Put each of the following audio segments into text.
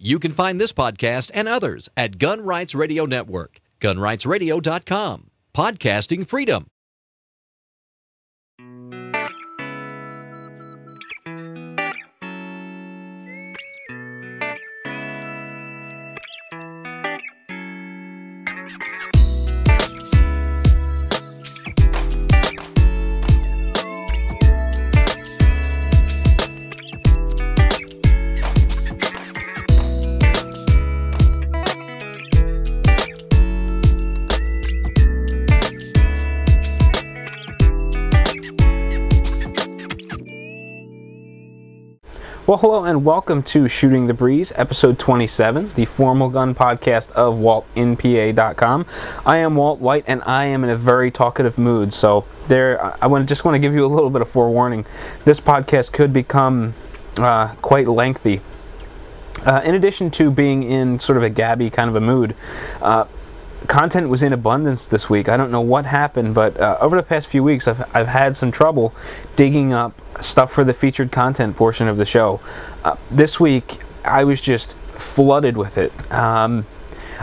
You can find this podcast and others at Gun Rights Radio Network, gunrightsradio.com. Podcasting freedom. Well, hello and welcome to Shooting the Breeze, episode 27, the formal gun podcast of WaltInPA.com. I am Walt White, and I am in a very talkative mood, so I just want to give you a little bit of forewarning. This podcast could become quite lengthy. In addition to being in sort of a gabby kind of a mood, content was in abundance this week. I don't know what happened, but over the past few weeks I've had some trouble digging up stuff for the featured content portion of the show. This week I was just flooded with it. I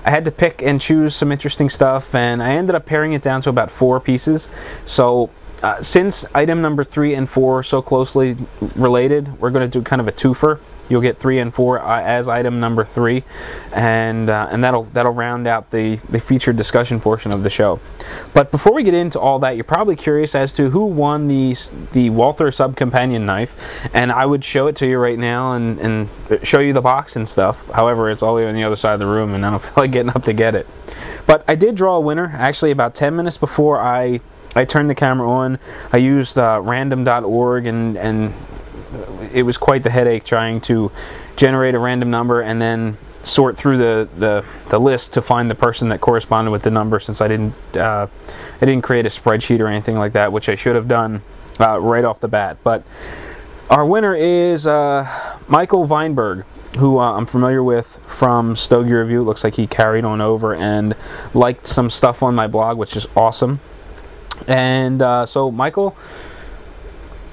had to pick and choose some interesting stuff, and I ended up paring it down to about 4 pieces. So since item number 3 and 4 are so closely related, we're going to do kind of a twofer. You'll get 3 and 4 as item number 3, and that'll round out the featured discussion portion of the show. But before we get into all that, you're probably curious as to who won the Walther Sub Companion Knife, and I would show it to you right now and show you the box and stuff. However, it's all the way on the other side of the room, and I don't feel like getting up to get it. But I did draw a winner actually about 10 minutes before I turned the camera on. I used random.org and it was quite the headache trying to generate a random number and then sort through the list to find the person that corresponded with the number, since I didn't create a spreadsheet or anything like that, which I should have done right off the bat. But our winner is Michael Weinberg, who I'm familiar with from Stogie Review. It looks like he carried on over and liked some stuff on my blog, which is awesome. And so Michael,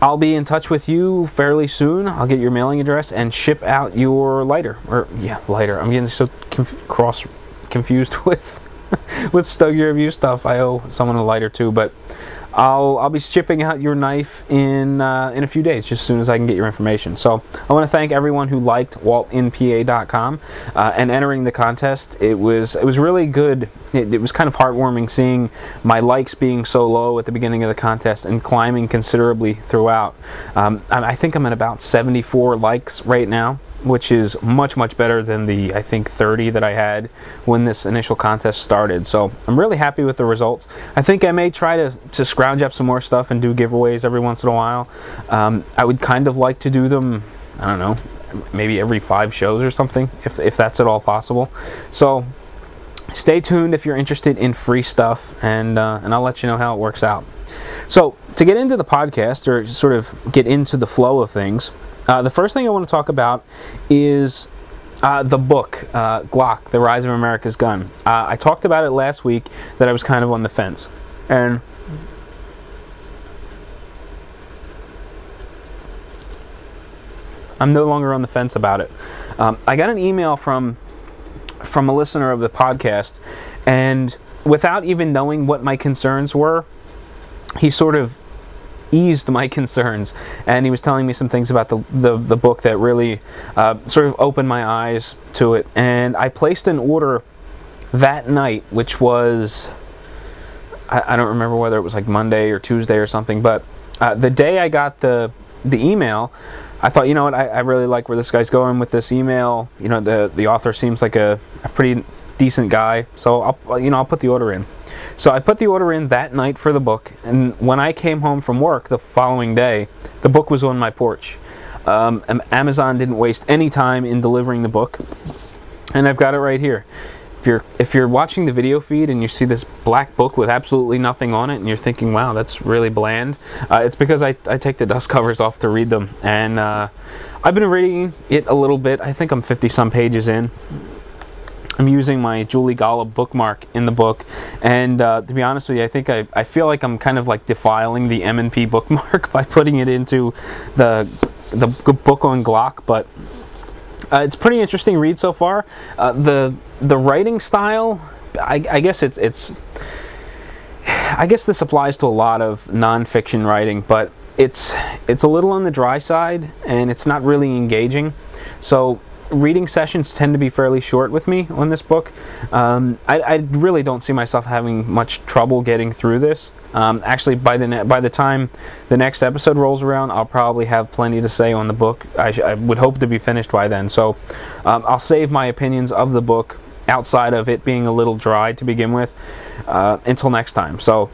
I'll be in touch with you fairly soon. I'll get your mailing address and ship out your lighter. Lighter. I'm getting so confused with with Stogie Review stuff. I owe someone a lighter too, but I'll be shipping out your knife in a few days, just as soon as I can get your information. So I want to thank everyone who liked WaltInPA.com and entering the contest. It was really good. It was kind of heartwarming seeing my likes being so low at the beginning of the contest and climbing considerably throughout. I think I'm at about 74 likes right now, which is much better than the, I think, 30 that I had when this initial contest started. So I'm really happy with the results. I think I may try to scrounge up some more stuff and do giveaways every once in a while. I would kind of like to do them, I don't know, maybe every 5 shows or something, if that's at all possible. So stay tuned if you're interested in free stuff, and I'll let you know how it works out. So to get into the podcast, or sort of get into the flow of things, the first thing I want to talk about is the book, Glock, The Rise of America's Gun. I talked about it last week that I was kind of on the fence, and I'm no longer on the fence about it. I got an email from a listener of the podcast, and without even knowing what my concerns were, he sort of eased my concerns, and he was telling me some things about the book that really sort of opened my eyes to it. And I placed an order that night, which was, I don't remember whether it was like Monday or Tuesday or something, but the day I got the email, I thought, you know what, I really like where this guy's going with this email. You know, the author seems like a pretty decent guy, so I'll put the order in. So I put the order in that night for the book, and when I came home from work the following day, the book was on my porch. Amazon didn't waste any time in delivering the book, and I've got it right here. If you're watching the video feed and you see this black book with absolutely nothing on it, and you're thinking, wow, that's really bland, it's because I take the dust covers off to read them. And I've been reading it a little bit. I think I'm 50-some pages in. I'm using my Julie Golub bookmark in the book, and to be honest with you, I think I feel like I'm kind of like defiling the M&P bookmark by putting it into the book on Glock, but It's a pretty interesting read so far. The writing style, I guess I guess this applies to a lot of nonfiction writing, but it's a little on the dry side, and it's not really engaging. So reading sessions tend to be fairly short with me on this book. I really don't see myself having much trouble getting through this. Actually, by the time the next episode rolls around, I'll probably have plenty to say on the book. I would hope to be finished by then. So I'll save my opinions of the book, outside of it being a little dry to begin with, until next time. So,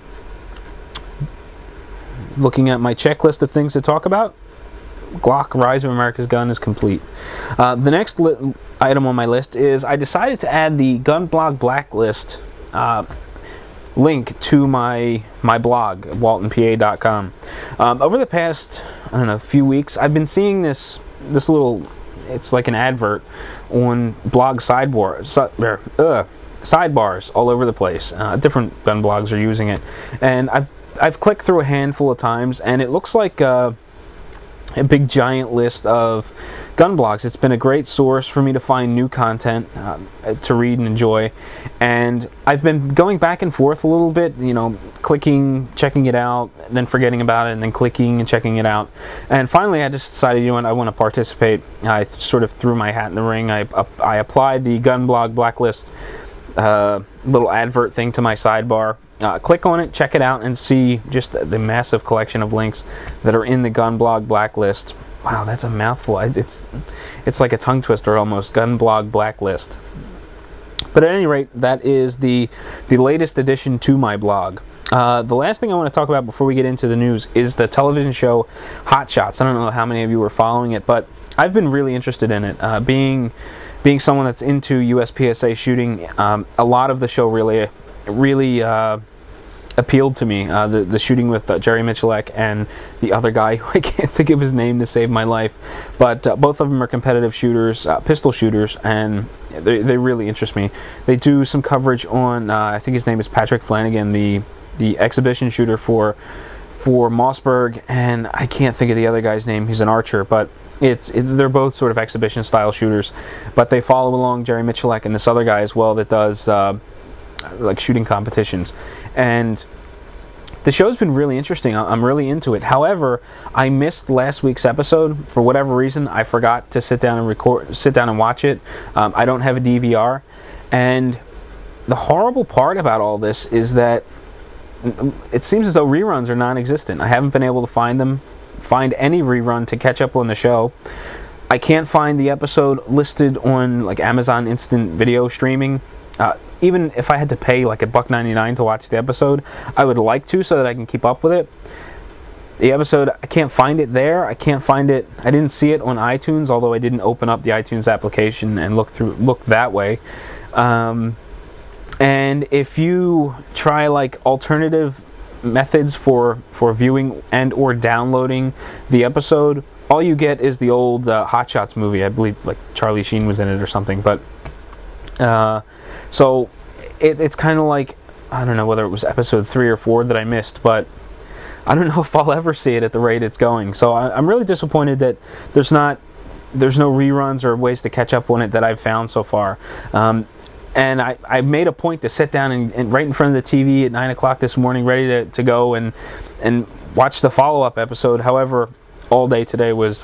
looking at my checklist of things to talk about, Glock Rise of America's Gun is complete. The next item on my list is I decided to add the Gun Blog Blacklist link to my blog, waltonpa.com. Over the past, I don't know, few weeks, I've been seeing this little, it's like an advert on blog sidebars all over the place. Different gun blogs are using it, and I've clicked through a handful of times, and it looks like a big giant list of gun blogs. It's been a great source for me to find new content to read and enjoy, and I've been going back and forth a little bit, you know, clicking, checking it out, then forgetting about it, and then clicking and checking it out, and finally I just decided, you know what, I want to participate. I sort of threw my hat in the ring. I applied the Gun Blog Blacklist little advert thing to my sidebar. Click on it, check it out, and see just the massive collection of links that are in the Gun Blog Blacklist. Wow, that's a mouthful. It's like a tongue twister almost. Gun Blog Blacklist. But at any rate, that is the latest addition to my blog. The last thing I want to talk about before we get into the news is the television show Hot Shots. I don't know how many of you were following it, but I've been really interested in it. Being someone that's into USPSA shooting, a lot of the show really appealed to me. The shooting with Jerry Michalek and the other guy, who I can't think of his name to save my life, but both of them are competitive shooters, pistol shooters, and they really interest me. They do some coverage on, I think his name is Patrick Flanagan, the exhibition shooter for Mossberg, and I can't think of the other guy's name. He's an archer, but they're both sort of exhibition style shooters, but they follow along Jerry Michalek and this other guy as well that does like shooting competitions. And the show's been really interesting. I'm really into it. However, I missed last week's episode for whatever reason. I forgot to sit down and watch it. I don't have a DVR, and the horrible part about all this is that it seems as though reruns are non-existent. I haven't been able to find any rerun to catch up on the show. I can't find the episode listed on like Amazon Instant Video streaming. Even if I had to pay like $1.99 to watch the episode, I would like to, so that I can keep up with it. The episode, I can't find it there. I can't find it. I didn't see it on iTunes, although I didn't open up the iTunes application and look that way. And if you try like alternative methods for viewing and or downloading the episode, all you get is the old Hot Shots movie. I believe like Charlie Sheen was in it or something, but so it's kind of like, I don't know whether it was episode 3 or 4 that I missed, but I don't know if I'll ever see it at the rate it's going. So I'm really disappointed that there's no reruns or ways to catch up on it that I've found so far. And I made a point to sit down and right in front of the TV at 9 o'clock this morning, ready to go and watch the follow-up episode. However, all day today was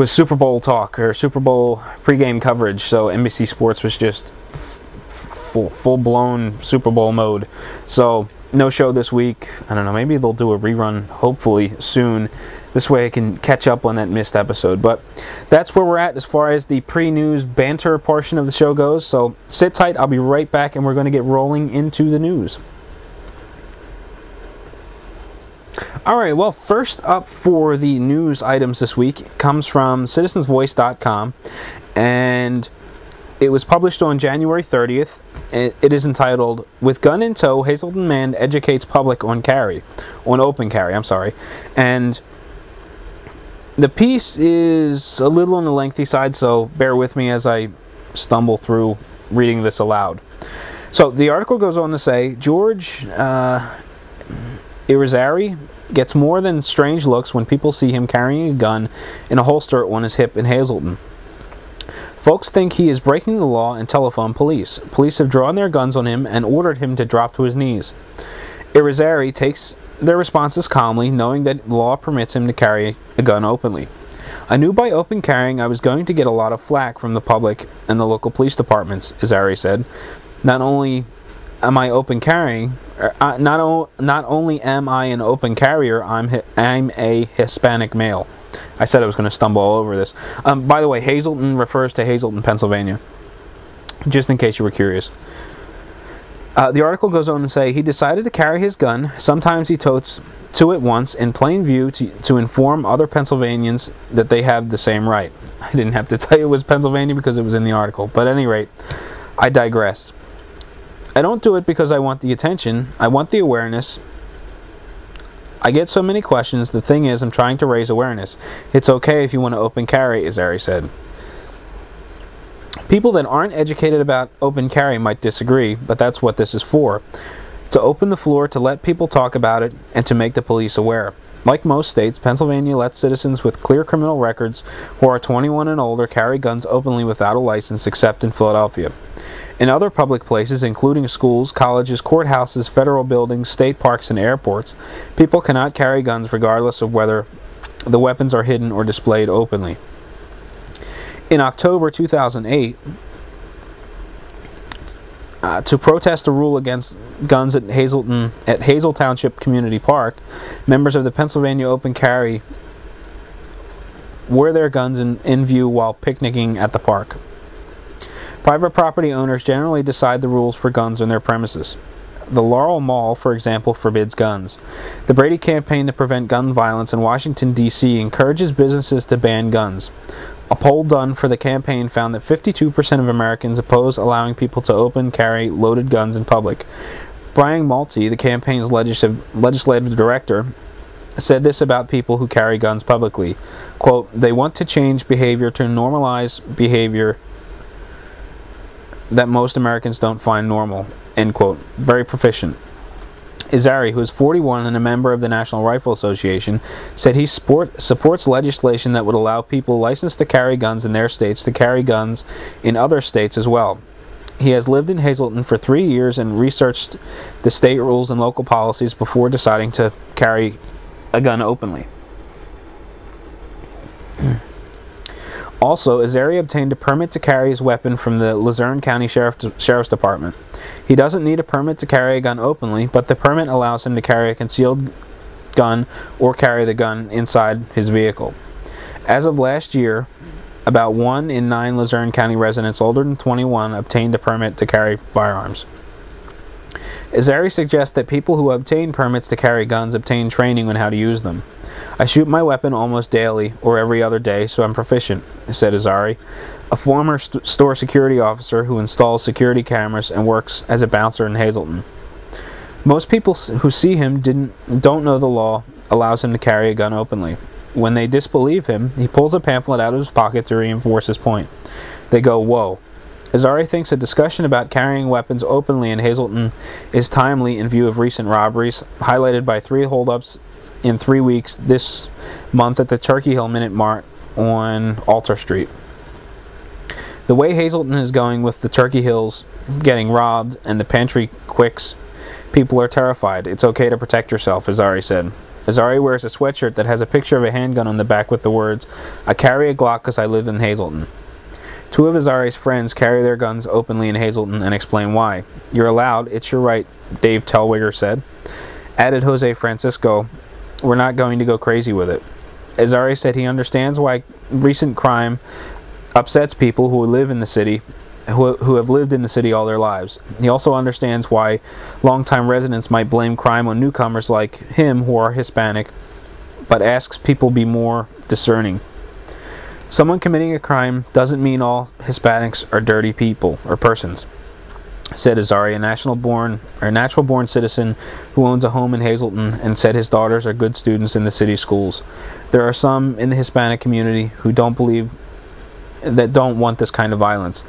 Super Bowl talk, or Super Bowl pregame coverage, so NBC Sports was just full-blown Super Bowl mode. So no show this week. I don't know, maybe they'll do a rerun hopefully soon. This way I can catch up on that missed episode. But that's where we're at as far as the pre-news banter portion of the show goes. So sit tight, I'll be right back, and we're going to get rolling into the news. Alright, well, first up for the news items this week comes from citizensvoice.com, and it was published on January 30th. It is entitled, "With Gun in Tow, Hazleton Man Educates Public on Open Carry." And the piece is a little on the lengthy side, so bear with me as I stumble through reading this aloud. So the article goes on to say, George Irizarry gets more than strange looks when people see him carrying a gun in a holster on his hip in Hazleton. Folks think he is breaking the law and telephone police. Police have drawn their guns on him and ordered him to drop to his knees. Irizarry takes their responses calmly, knowing that the law permits him to carry a gun openly. I knew by open carrying I was going to get a lot of flack from the public and the local police departments, Irizarry said. Not only am I open carrying, not only am I an open carrier, I'm a Hispanic male. I said I was going to stumble all over this. By the way, Hazleton refers to Hazleton, Pennsylvania, just in case you were curious. The article goes on to say, he decided to carry his gun. Sometimes he totes two at once in plain view to inform other Pennsylvanians that they have the same right. I didn't have to tell you it was Pennsylvania because it was in the article. But at any rate, I digress. I don't do it because I want the attention. I want the awareness. I get so many questions. The thing is, I'm trying to raise awareness. It's okay if you want to open carry, Irizarry said. People that aren't educated about open carry might disagree, but that's what this is for. To open the floor, to let people talk about it, and to make the police aware. Like most states, Pennsylvania lets citizens with clear criminal records who are 21 and older carry guns openly without a license, except in Philadelphia. In other public places, including schools, colleges, courthouses, federal buildings, state parks, and airports, people cannot carry guns regardless of whether the weapons are hidden or displayed openly. In October 2008, to protest a rule against guns at Hazel Township Community Park, members of the Pennsylvania Open Carry wore their guns in view while picnicking at the park. Private property owners generally decide the rules for guns on their premises. The Laurel Mall, for example, forbids guns. The Brady Campaign to Prevent Gun Violence in Washington, D.C. encourages businesses to ban guns. A poll done for the campaign found that 52% of Americans oppose allowing people to open carry loaded guns in public. Brian Malty, the campaign's legislative director, said this about people who carry guns publicly. Quote, they want to change behavior to normalize behavior that most Americans don't find normal, end quote. Very proficient. Irizarry, who is 41 and a member of the National Rifle Association, said he supports legislation that would allow people licensed to carry guns in their states to carry guns in other states as well. He has lived in Hazleton for 3 years and researched the state rules and local policies before deciding to carry a gun openly. Also, Irizarry obtained a permit to carry his weapon from the Luzerne County Sheriff's Department. He doesn't need a permit to carry a gun openly, but the permit allows him to carry a concealed gun or carry the gun inside his vehicle. As of last year, about 1 in 9 Luzerne County residents older than 21 obtained a permit to carry firearms. Irizarry suggests that people who obtain permits to carry guns obtain training on how to use them. I shoot my weapon almost daily or every other day, so I'm proficient, said Irizarry, a former store security officer who installs security cameras and works as a bouncer in Hazleton. Most people who see him don't know the law allows him to carry a gun openly. When they disbelieve him, he pulls a pamphlet out of his pocket to reinforce his point. They go, whoa. Irizarry thinks a discussion about carrying weapons openly in Hazleton is timely in view of recent robberies, highlighted by 3 holdups in 3 weeks this month at the Turkey Hill Minute Mart on Alter Street. The way Hazleton is going with the Turkey Hills getting robbed and the pantry quicks, people are terrified. It's okay to protect yourself, Irizarry said. Irizarry wears a sweatshirt that has a picture of a handgun on the back with the words, I carry a Glock because I live in Hazleton. 2 of Irizarry's friends carry their guns openly in Hazleton and explain why. You're allowed, it's your right, Dave Tellwiger said. Added Jose Francisco, we're not going to go crazy with it. Irizarry said he understands why recent crime upsets people who live in the city, who have lived in the city all their lives. He also understands why longtime residents might blame crime on newcomers like him who are Hispanic, but asks people be more discerning. Someone committing a crime doesn't mean all Hispanics are dirty people or persons, said Irizarry, a natural-born citizen who owns a home in Hazleton and said his daughters are good students in the city schools. There are some in the Hispanic community who don't want this kind of violence.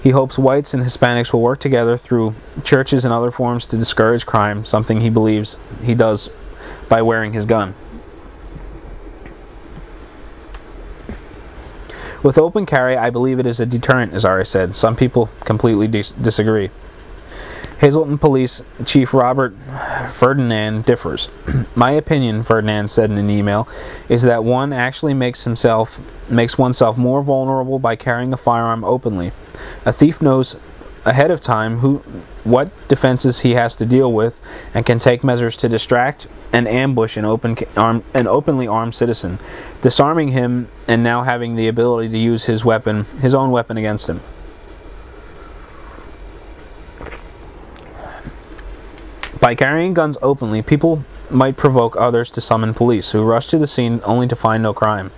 He hopes whites and Hispanics will work together through churches and other forms to discourage crime, something he believes he does by wearing his gun. With open carry, I believe it is a deterrent, Azari said. Some people completely disagree. Hazleton Police Chief Robert Ferdinand differs. My opinion, Ferdinand said in an email, is that one actually makes oneself more vulnerable by carrying a firearm openly. A thief knows ahead of time what defenses he has to deal with and can take measures to distract and ambush an openly armed citizen, disarming him and now having the ability to use his own weapon against him. By carrying guns openly, people might provoke others to summon police, who rush to the scene only to find no crime.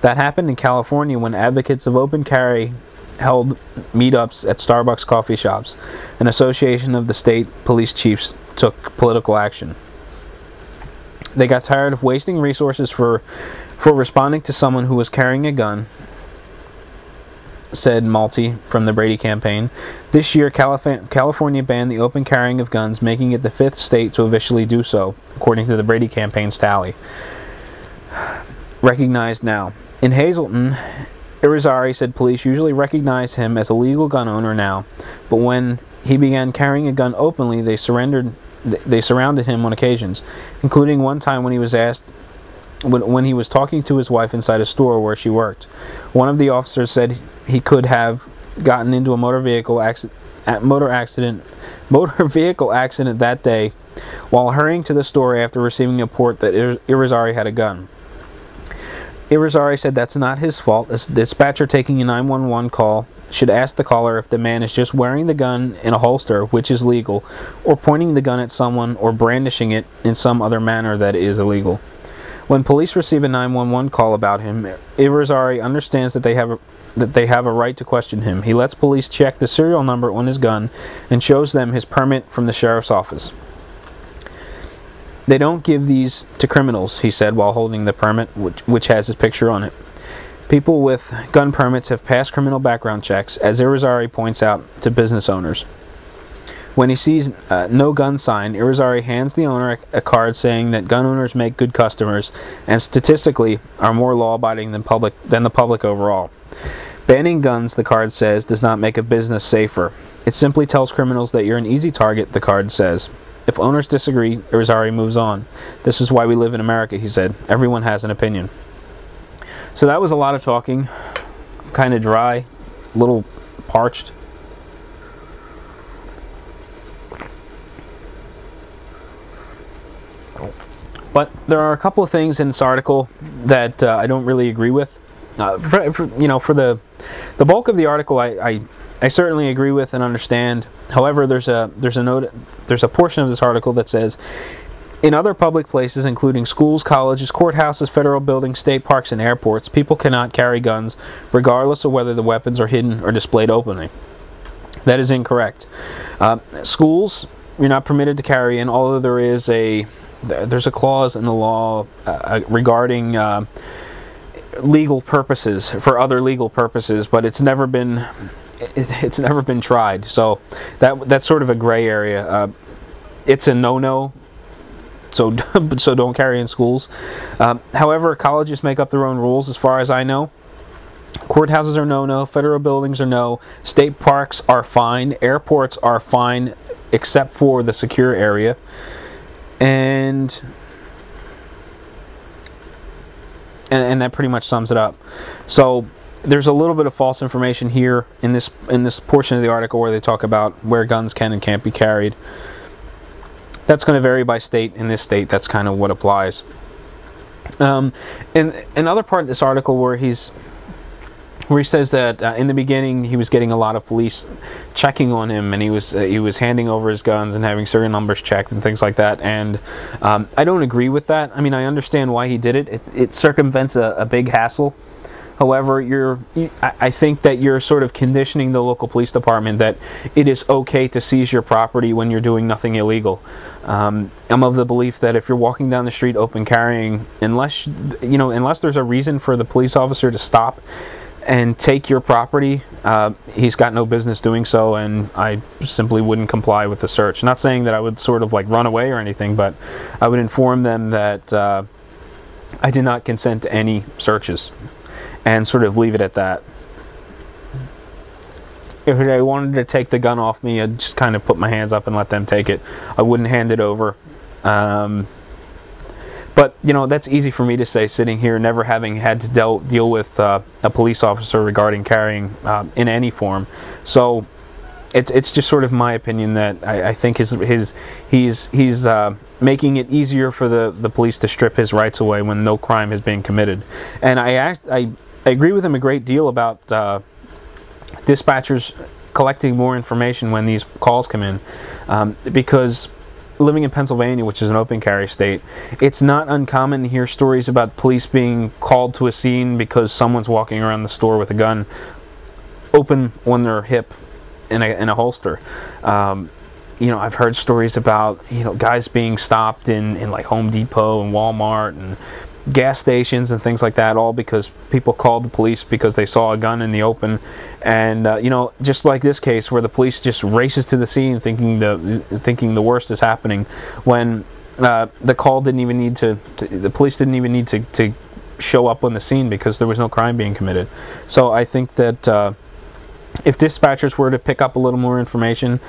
That happened in California when advocates of open carry held meetups at Starbucks coffee shops. An association of the state police chiefs took political action. They got tired of wasting resources for responding to someone who was carrying a gun, said Malti from the Brady campaign. This year, California banned the open carrying of guns, making it the 5th state to officially do so, according to the Brady campaign's tally. Recognized now. In Hazleton, Irizarry said police usually recognize him as a legal gun owner now, but when he began carrying a gun openly, they surrounded him on occasions, including one time when he was asked when he was talking to his wife inside a store where she worked. One of the officers said he could have gotten into a motor vehicle accident that day while hurrying to the store after receiving a report that Irizarry had a gun. Irizarry said that's not his fault. A dispatcher taking a 911 call should ask the caller if the man is just wearing the gun in a holster, which is legal, or pointing the gun at someone or brandishing it in some other manner that is illegal. When police receive a 911 call about him, Irizarry understands that they have a right to question him. He lets police check the serial number on his gun and shows them his permit from the sheriff's office. They don't give these to criminals, he said while holding the permit, which has his picture on it. People with gun permits have passed criminal background checks, as Irizarry points out to business owners. When he sees no gun sign, Irizarry hands the owner a card saying that gun owners make good customers and statistically are more law-abiding than the public overall. Banning guns, the card says, does not make a business safer. It simply tells criminals that you're an easy target, the card says. If owners disagree, Irizarry moves on. This is why we live in America, he said. Everyone has an opinion. So that was a lot of talking. Kind of dry, a little parched. But there are a couple of things in this article that I don't really agree with. For the bulk of the article, I certainly agree with and understand. However, there's a portion of this article that says, in other public places, including schools, colleges, courthouses, federal buildings, state parks, and airports, people cannot carry guns, regardless of whether the weapons are hidden or displayed openly. That is incorrect. Schools, you're not permitted to carry in, although there's a clause in the law regarding legal purposes, for other legal purposes, but it's never been tried. So that's sort of a gray area. It's a no-no. So don't carry in schools. However, colleges make up their own rules, as far as I know. Courthouses are no-no. Federal buildings are no. State parks are fine. Airports are fine, except for the secure area. And that pretty much sums it up. So there's a little bit of false information here in this portion of the article where they talk about where guns can and can't be carried. That's going to vary by state. In this state, that's kind of what applies. And another part of this article where he says that in the beginning he was getting a lot of police checking on him, and he was handing over his guns and having serial numbers checked and things like that. And I don't agree with that. I mean, I understand why he did it. It circumvents a big hassle. However, I think that you're sort of conditioning the local police department that it is okay to seize your property when you're doing nothing illegal. I'm of the belief that if you're walking down the street open carrying, unless there's a reason for the police officer to stop and take your property, he's got no business doing so, and I simply wouldn't comply with the search. Not saying that I would sort of like run away or anything, but I would inform them that I did not consent to any searches. and sort of leave it at that. If they wanted to take the gun off me, I'd just kind of put my hands up and let them take it. I wouldn't hand it over. But, you know, that's easy for me to say sitting here, never having had to deal with a police officer regarding carrying in any form. So it's just sort of my opinion that I think he's making it easier for the police to strip his rights away when no crime has been committed. And I agree with him a great deal about dispatchers collecting more information when these calls come in, because living in Pennsylvania, which is an open carry state, it's not uncommon to hear stories about police being called to a scene because someone's walking around the store with a gun open on their hip in a holster. You know, I've heard stories about, you know, guys being stopped in like Home Depot and Walmart and gas stations and things like that, all because people called the police because they saw a gun in the open. And you know, just like this case where the police just races to the scene thinking the worst is happening, when the call didn't even need the police didn't even need to show up on the scene because there was no crime being committed. So I think that if dispatchers were to pick up a little more information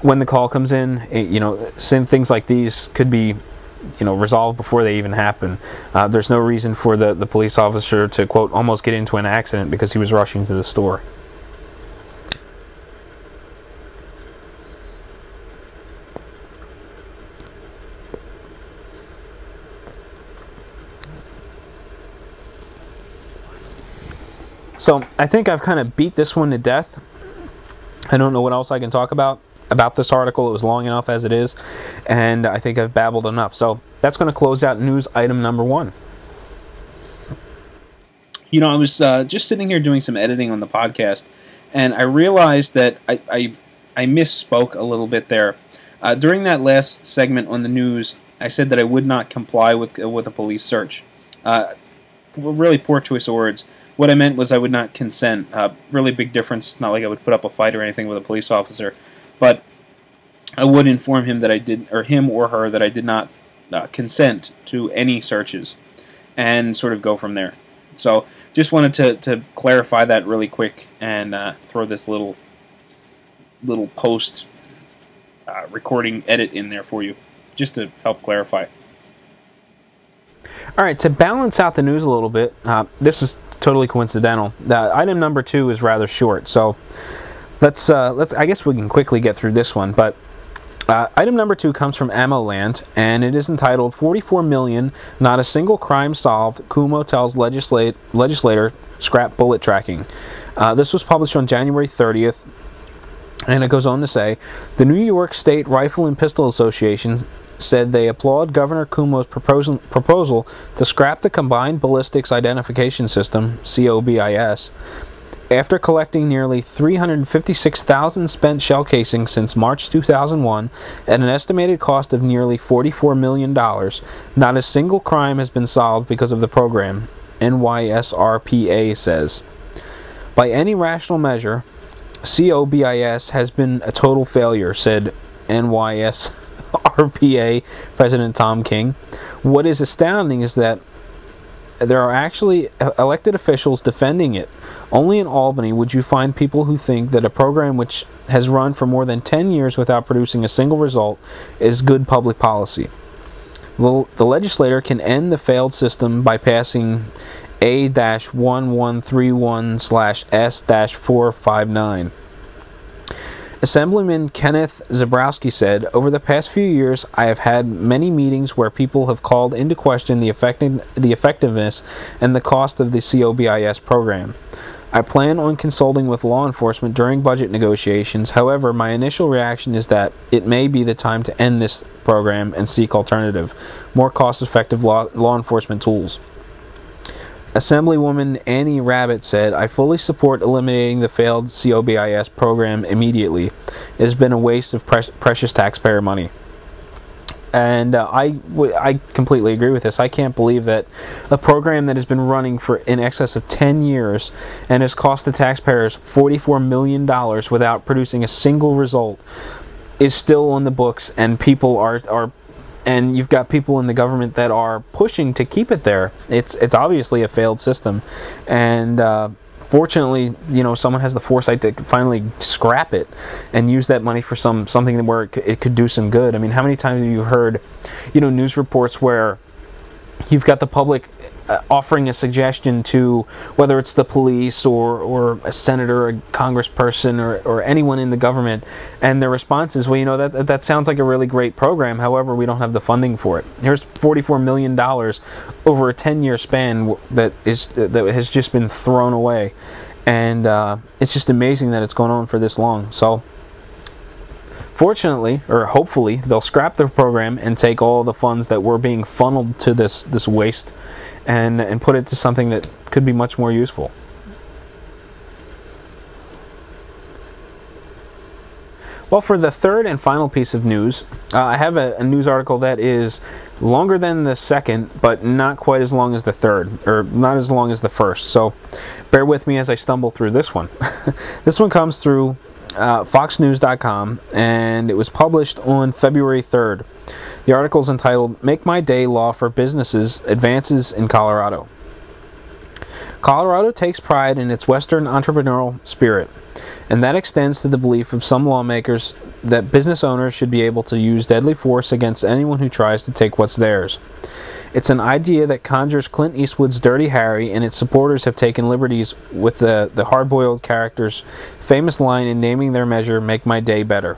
when the call comes in, you know, things like these could be, you know, resolved before they even happen. There's no reason for the police officer to, quote, almost get into an accident because he was rushing to the store. So I think I've kind of beat this one to death. I don't know what else I can talk about this article. It was long enough as it is, and I think I've babbled enough. So that's going to close out news item number 1. You know, I was just sitting here doing some editing on the podcast, and I realized that I misspoke a little bit there. During that last segment on the news, I said that I would not comply with a police search. Really poor choice of words. What I meant was I would not consent. Really big difference. It's not like I would put up a fight or anything with a police officer, but I would inform him that I did, or him or her, that I did not consent to any searches, and sort of go from there. So just wanted to clarify that really quick and throw this little post recording edit in there for you, just to help clarify. All right, to balance out the news a little bit, this is totally coincidental. Item number 2 is rather short, so let's I guess we can quickly get through this one. But item number 2 comes from Ammo Land, and it is entitled 44 million, not a single crime solved, Cuomo tells legislator scrap bullet tracking. This was published on January 30th, and it goes on to say, the New York State Rifle and Pistol Association said they applaud Governor Cuomo's proposal to scrap the Combined Ballistics Identification System, COBIS, after collecting nearly 356,000 spent shell casings since March 2001 at an estimated cost of nearly $44 million. Not a single crime has been solved because of the program, NYSRPA says. By any rational measure, COBIS has been a total failure, said NYSRPA President Tom King. What is astounding is that there are actually elected officials defending it. Only in Albany would you find people who think that a program which has run for more than 10 years without producing a single result is good public policy. The legislator can end the failed system by passing A-1131/S-459. Assemblyman Kenneth Zabrowski said, over the past few years, I have had many meetings where people have called into question the effectiveness and the cost of the COBIS program. I plan on consulting with law enforcement during budget negotiations. However, my initial reaction is that it may be the time to end this program and seek alternative, more cost-effective law enforcement tools. Assemblywoman Annie Rabbit said, I fully support eliminating the failed COBIS program immediately. It has been a waste of precious taxpayer money. And I completely agree with this. I can't believe that a program that has been running for in excess of 10 years and has cost the taxpayers $44 million without producing a single result is still on the books, and people are and you've got people in the government that are pushing to keep it there. It's obviously a failed system, and fortunately, someone has the foresight to finally scrap it and use that money for something where it could do some good. I mean, how many times have you heard, news reports where you've got the public offering a suggestion to whether it's the police or a senator, a congressperson, or anyone in the government, and their response is, well, that sounds like a really great program, however, we don't have the funding for it. Here's $44 million over a 10-year span that has just been thrown away, and it's just amazing that it's gone on for this long. So fortunately, or hopefully, they'll scrap the program and take all the funds that were being funneled to this waste and put it to something that could be much more useful. Well, for the third and final piece of news, I have a news article that is longer than the second, but not quite as long as the third, or not as long as the first. So bear with me as I stumble through this one. This one comes through foxnews.com, and it was published on February 3rd. The article is entitled, "Make My Day Law for Businesses Advances in Colorado." Colorado takes pride in its Western entrepreneurial spirit, and that extends to the belief of some lawmakers that business owners should be able to use deadly force against anyone who tries to take what's theirs. It's an idea that conjures Clint Eastwood's Dirty Harry, and its supporters have taken liberties with the hard-boiled character's famous line in naming their measure, "Make My Day Better."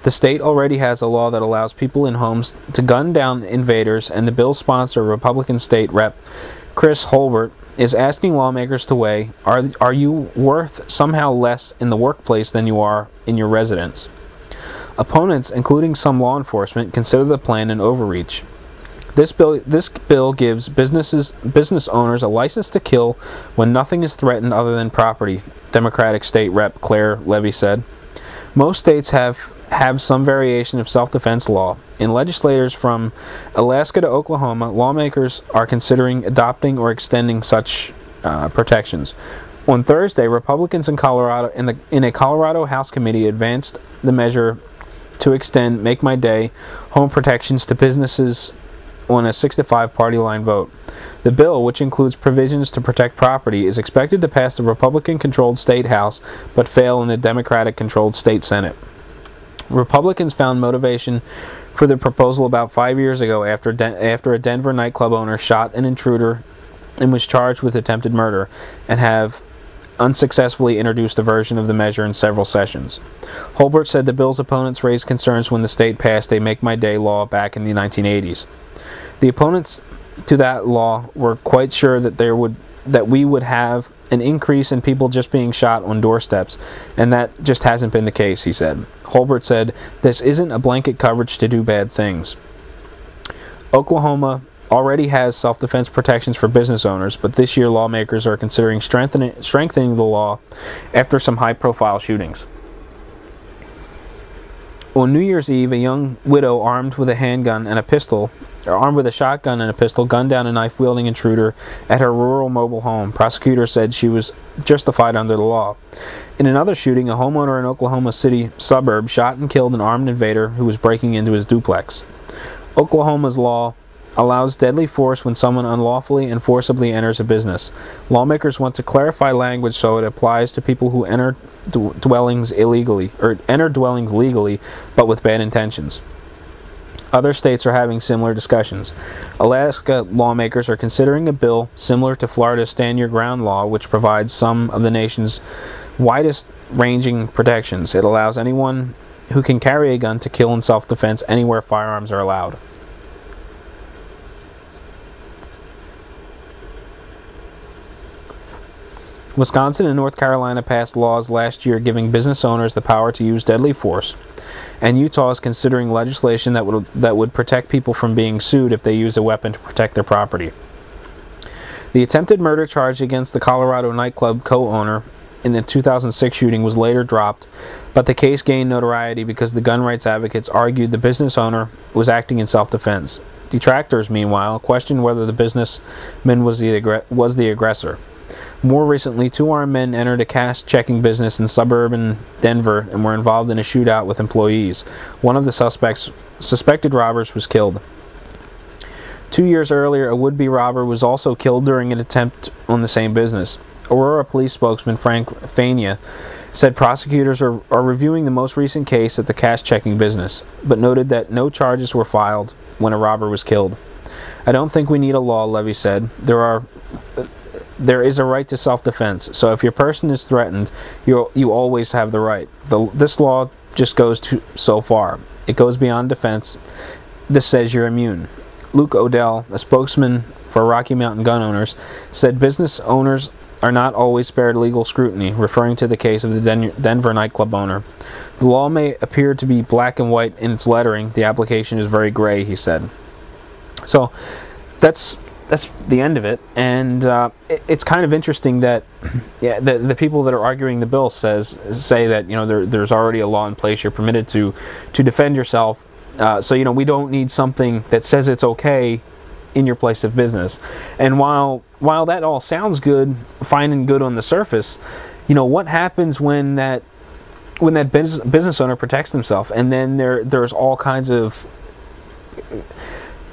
The state already has a law that allows people in homes to gun down invaders, and the bill's sponsor, Republican State Rep. Chris Holbert, is asking lawmakers to weigh, are you worth somehow less in the workplace than you are in your residence? Opponents, including some law enforcement, consider the plan an overreach. This bill gives business owners a license to kill when nothing is threatened other than property, Democratic State Rep. Claire Levy said. Most states have some variation of self-defense law. In legislators from Alaska to Oklahoma, lawmakers are considering adopting or extending such protections. On Thursday, Republicans in Colorado, in a Colorado House committee, advanced the measure to extend Make My Day home protections to businesses on a 6-5 party line vote. The bill, which includes provisions to protect property, is expected to pass the Republican-controlled state House but fail in the Democratic-controlled state Senate. Republicans found motivation for the proposal about 5 years ago after a Denver nightclub owner shot an intruder and was charged with attempted murder, and have unsuccessfully introduced a version of the measure in several sessions. Holbert said the bill's opponents raised concerns when the state passed a Make My Day law back in the 1980s. The opponents to that law were quite sure that we would have an increase in people just being shot on doorsteps, and that just hasn't been the case, he said. Holbert said, "This isn't a blanket coverage to do bad things." Oklahoma already has self-defense protections for business owners, but this year lawmakers are considering strengthening the law after some high-profile shootings. On New Year's Eve, a young widow armed with a shotgun and a pistol, gunned down a knife-wielding intruder at her rural mobile home. Prosecutors said she was justified under the law. In another shooting, a homeowner in Oklahoma City suburb shot and killed an armed invader who was breaking into his duplex. Oklahoma's law allows deadly force when someone unlawfully and forcibly enters a business. Lawmakers want to clarify language so it applies to people who enter dwellings legally, but with bad intentions. Other states are having similar discussions. Alaska lawmakers are considering a bill similar to Florida's Stand Your Ground law, which provides some of the nation's widest-ranging protections. It allows anyone who can carry a gun to kill in self-defense anywhere firearms are allowed. Wisconsin and North Carolina passed laws last year giving business owners the power to use deadly force, and Utah is considering legislation that would protect people from being sued if they use a weapon to protect their property. The attempted murder charge against the Colorado nightclub co-owner in the 2006 shooting was later dropped, but the case gained notoriety because the gun rights advocates argued the business owner was acting in self-defense. Detractors, meanwhile, questioned whether the businessman was the aggressor. More recently, 2 armed men entered a cash checking business in suburban Denver and were involved in a shootout with employees. One of the suspected robbers was killed. 2 years earlier, a would-be robber was also killed during an attempt on the same business. Aurora police spokesman Frank Fania said prosecutors are reviewing the most recent case at the cash checking business, but noted that no charges were filed when a robber was killed. I don't think we need a law, Levy said. There is a right to self-defense, so if your person is threatened, you always have the right. This law just goes so far. It goes beyond defense. This says you're immune. Luke Odell, a spokesman for Rocky Mountain gun owners, said business owners are not always spared legal scrutiny, referring to the case of the Denver nightclub owner. The law may appear to be black and white in its lettering. The application is very gray, he said. So that's the end of it, and it's kind of interesting that the people that are arguing the bill say that there's already a law in place. You're permitted to defend yourself. So we don't need something that says it's okay in your place of business. And while that all sounds good, fine and good on the surface, what happens when that business owner protects himself, and then there's all kinds of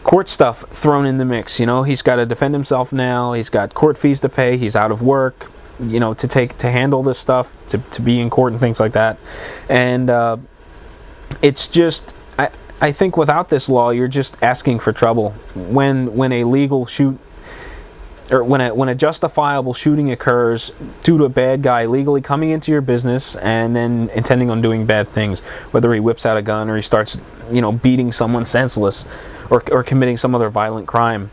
court stuff thrown in the mix. He's got to defend himself now. He's got court fees to pay. He's out of work. To handle this stuff, to be in court and things like that. And it's just. I think without this law, you're just asking for trouble. When a legal shoot, or when a justifiable shooting occurs due to a bad guy legally coming into your business and then intending on doing bad things, whether he whips out a gun or he starts, beating someone senseless, or committing some other violent crime.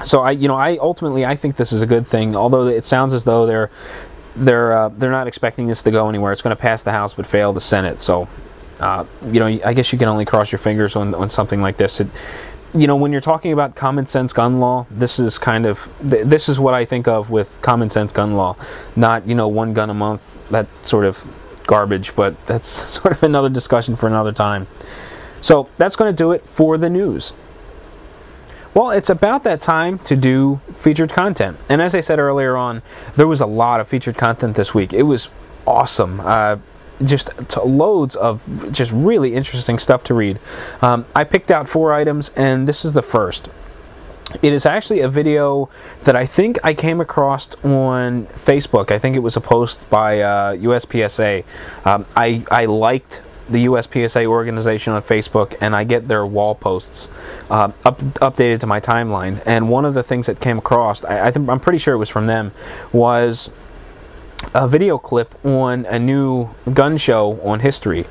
So I ultimately think this is a good thing. Although it sounds as though they're not expecting this to go anywhere. It's going to pass the House but fail the Senate. So. I guess you can only cross your fingers on something like this. When you're talking about common sense gun law, this is what I think of with common sense gun law, not 1 gun a month, that sort of garbage. But that's sort of another discussion for another time. So that's going to do it for the news. Well, it's about that time to do featured content, and as I said earlier on, there was a lot of featured content this week. It was awesome. Just loads of just really interesting stuff to read. I picked out 4 items, and this is the first. It is actually a video that I think I came across on Facebook. I think it was a post by USPSA. I liked the USPSA organization on Facebook, and I get their wall posts updated to my timeline. And one of the things that came across, I'm pretty sure it was from them, was a video clip on a new gun show on History,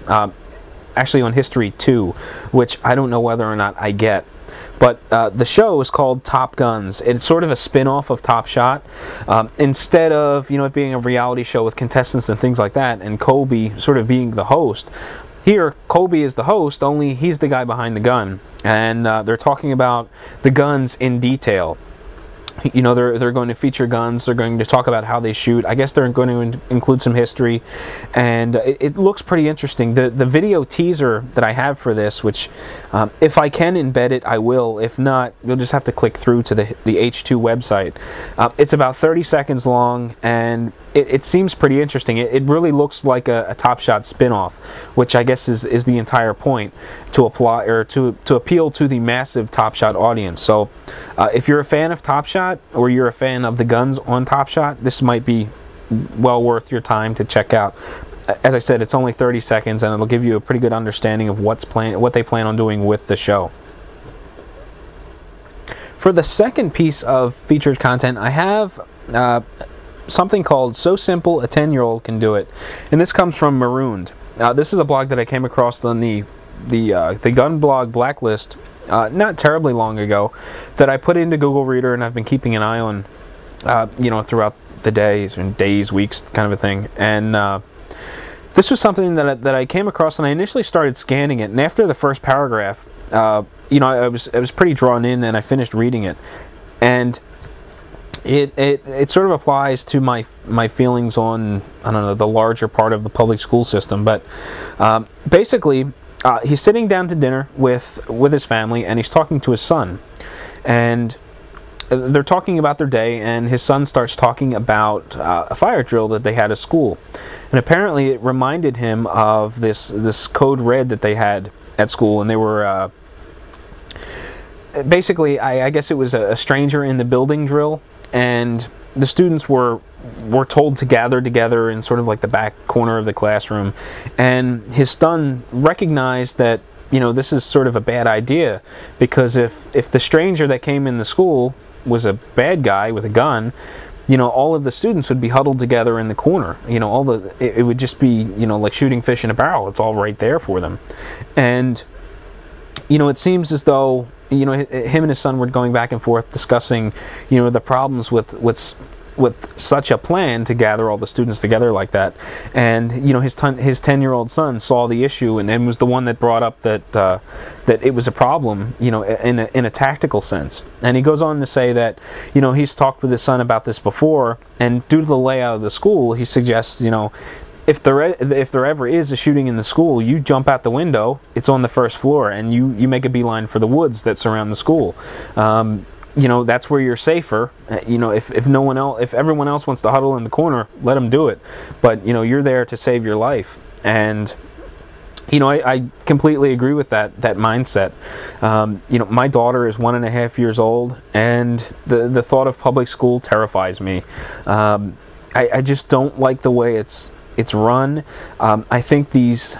actually on History 2, which I don't know whether or not I get. But the show is called Top Guns. It's sort of a spin-off of Top Shot. Instead of it being a reality show with contestants and things like that, and Kobe sort of being the host, here Kobe is the host, only he's the guy behind the gun. And they're talking about the guns in detail. They're going to feature guns. They're going to talk about how they shoot. I guess they're going to include some history, and it looks pretty interesting. The video teaser that I have for this, which if I can embed it, I will. If not, you'll just have to click through to the H2 website. It's about 30 seconds long, and it seems pretty interesting. It really looks like a Top Shot spin-off, which I guess is the entire point, to apply or to appeal to the massive Top Shot audience. So if you're a fan of Top Shot, or you're a fan of the guns on Top Shot, this might be well worth your time to check out. As I said, it's only 30 seconds, and it'll give you a pretty good understanding of what they plan on doing with the show. For the second piece of featured content, I have something called "So Simple a 10-Year-Old Can Do It," and this comes from Marooned. This is a blog that I came across on the gun blog Blacklist not terribly long ago, that I put into Google Reader, and I've been keeping an eye on throughout the days, weeks, kind of a thing. And this was something that I came across, and I initially started scanning it, and after the first paragraph, I was pretty drawn in, and I finished reading it, and it sort of applies to my feelings on, I don't know, the larger part of the public school system. But basically, he's sitting down to dinner with his family, and he's talking to his son, and they're talking about their day, and his son starts talking about a fire drill that they had at school, and apparently it reminded him of this code red that they had at school, and they were basically, I guess it was a stranger in the building drill, and the students were told to gather together in sort of like the back corner of the classroom, and his son recognized that, you know, this is sort of a bad idea, because if the stranger that came in the school was a bad guy with a gun, you know, all of the students would be huddled together in the corner. You know, it would just be, you know, like shooting fish in a barrel. It's all right there for them. And, you know, it seems as though, you know, him and his son were going back and forth discussing, you know, the problems with such a plan to gather all the students together like that. And, you know, his 10-year-old son saw the issue and was the one that brought up that it was a problem, you know, in a tactical sense. And he goes on to say that, you know, he's talked with his son about this before, and due to the layout of the school, he suggests, you know, if there ever is a shooting in the school, you jump out the window, it's on the first floor, and you make a beeline for the woods that surround the school. You know, that's where you're safer. You know, if everyone else wants to huddle in the corner, let them do it. But, you know, you're there to save your life. And, you know, I completely agree with that mindset. You know, my daughter is 1.5 years old, and the thought of public school terrifies me. I just don't like the way it's run. I think these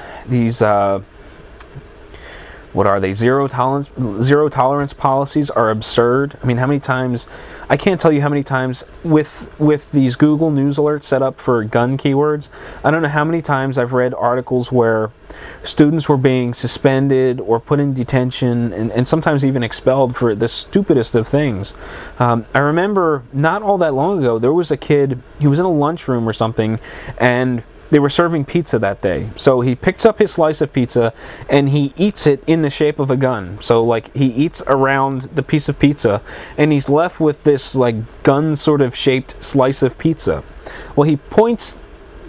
what are they, zero tolerance policies are absurd. I mean, how many times, I can't tell you how many times with these Google News alerts set up for gun keywords, I don't know how many times I've read articles where students were being suspended or put in detention and sometimes even expelled for the stupidest of things. I remember not all that long ago, there was a kid, he was in a lunchroom or something, and they were serving pizza that day. So he picks up his slice of pizza and he eats it in the shape of a gun. So like he eats around the piece of pizza and he's left with this like gun sort of shaped slice of pizza. Well, he points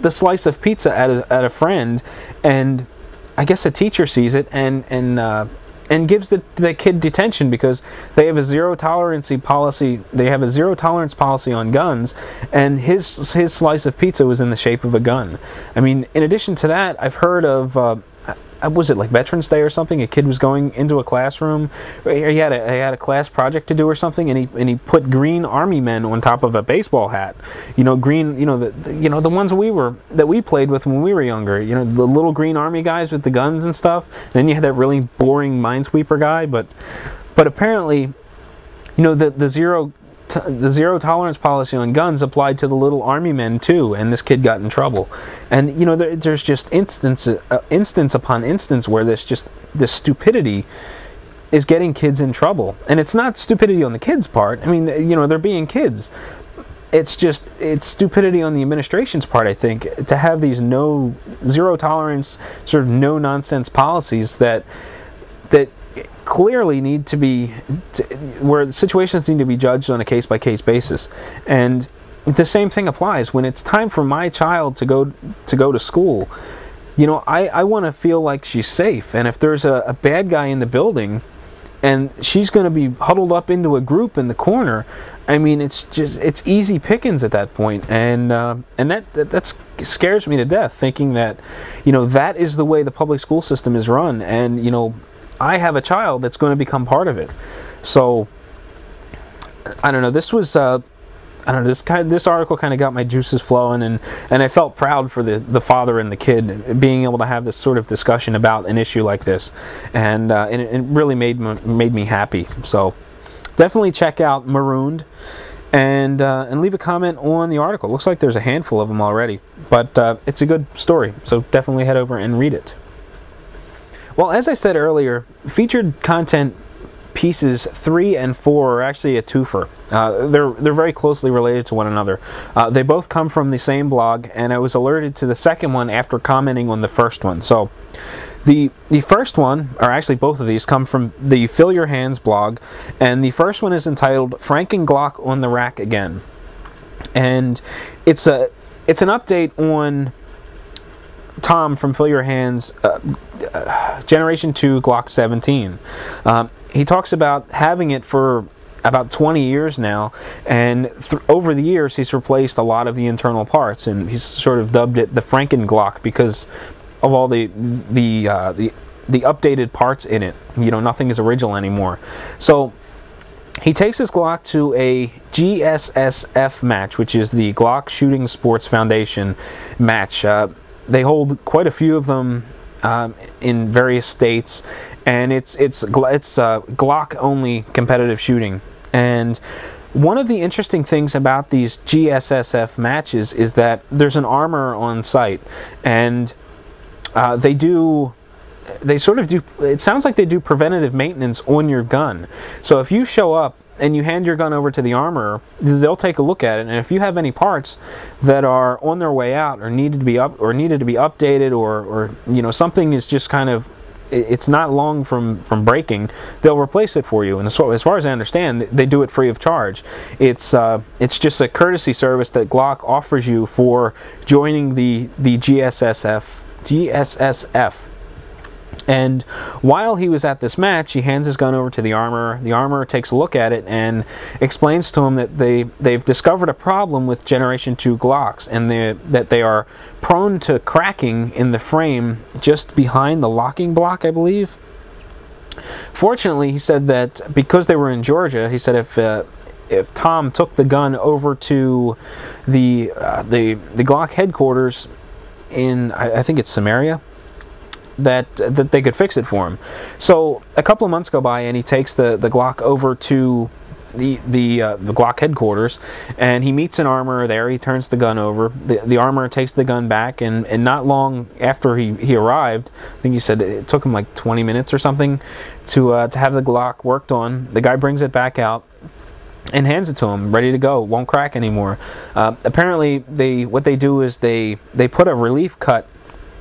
the slice of pizza at a friend, and I guess a teacher sees it and gives the kid detention because they have a zero tolerance policy. They have a zero tolerance policy on guns, and his slice of pizza was in the shape of a gun. I mean, in addition to that, I've heard of was it like Veterans Day or something? A kid was going into a classroom. He had a class project to do or something, and he put green army men on top of a baseball hat. You know, green. You know the ones that we played with when we were younger. You know, the little green army guys with the guns and stuff. Then you had that really boring minesweeper guy. But apparently, you know, the zero tolerance policy on guns applied to the little army men too, and this kid got in trouble. And you know, there's just instance upon instance where this stupidity is getting kids in trouble. And it's not stupidity on the kids' part. I mean, you know, they're being kids. It's stupidity on the administration's part, I think, to have these zero tolerance, sort of no nonsense policies that clearly need to be, where the situations need to be judged on a case-by-case basis. And the same thing applies when it's time for my child to go to school. You know, I want to feel like she's safe, and if there's a bad guy in the building and she's going to be huddled up into a group in the corner, I mean, it's easy pickings at that point. And that scares me to death, thinking that, you know, that is the way the public school system is run. And, you know, I have a child that's going to become part of it. So I don't know, this article kind of got my juices flowing, and I felt proud for the father and the kid being able to have this sort of discussion about an issue like this, and it really made me happy. So definitely check out Marooned and leave a comment on the article. Looks like there's a handful of them already, but it's a good story, so definitely head over and read it. Well, as I said earlier, featured content pieces 3 and 4 are actually a twofer. They're very closely related to one another. They both come from the same blog, and I was alerted to the second one after commenting on the first one. So the first one, or actually both of these, come from the Fill Your Hands blog, and the first one is entitled "Frank and Glock on the Rack Again," and it's an update on Tom from Fill Your Hands, Generation 2 Glock 17. He talks about having it for about 20 years now, and over the years he's replaced a lot of the internal parts, and he's sort of dubbed it the Franken Glock because of all the updated parts in it. You know, nothing is original anymore. So he takes his Glock to a GSSF match, which is the Glock Shooting Sports Foundation match. They hold quite a few of them in various states, and it's Glock only competitive shooting. And one of the interesting things about these GSSF matches is that there's an armorer on site, and they sort of do, it sounds like they do preventative maintenance on your gun. So if you show up and you hand your gun over to the armorer, they'll take a look at it, and if you have any parts that are on their way out or needed to be updated, or you know, something is just kind of, it's not long from breaking, they'll replace it for you. And as far as I understand, they do it free of charge. It's just a courtesy service that Glock offers you for joining the GSSF. And while he was at this match, he hands his gun over to the armorer. The armorer takes a look at it and explains to him that they've discovered a problem with Generation 2 Glocks, and that they are prone to cracking in the frame just behind the locking block, I believe. Fortunately, he said that because they were in Georgia, he said if Tom took the gun over to the Glock headquarters in, I think it's Samaria, that they could fix it for him. So a couple of months go by, and he takes the Glock over to the Glock headquarters, and he meets an armorer there. He turns the gun over. The armorer takes the gun back, and not long after he arrived, I think he said it took him like 20 minutes or something to have the Glock worked on. The guy brings it back out and hands it to him, ready to go. Won't crack anymore. Apparently, what they do is they put a relief cut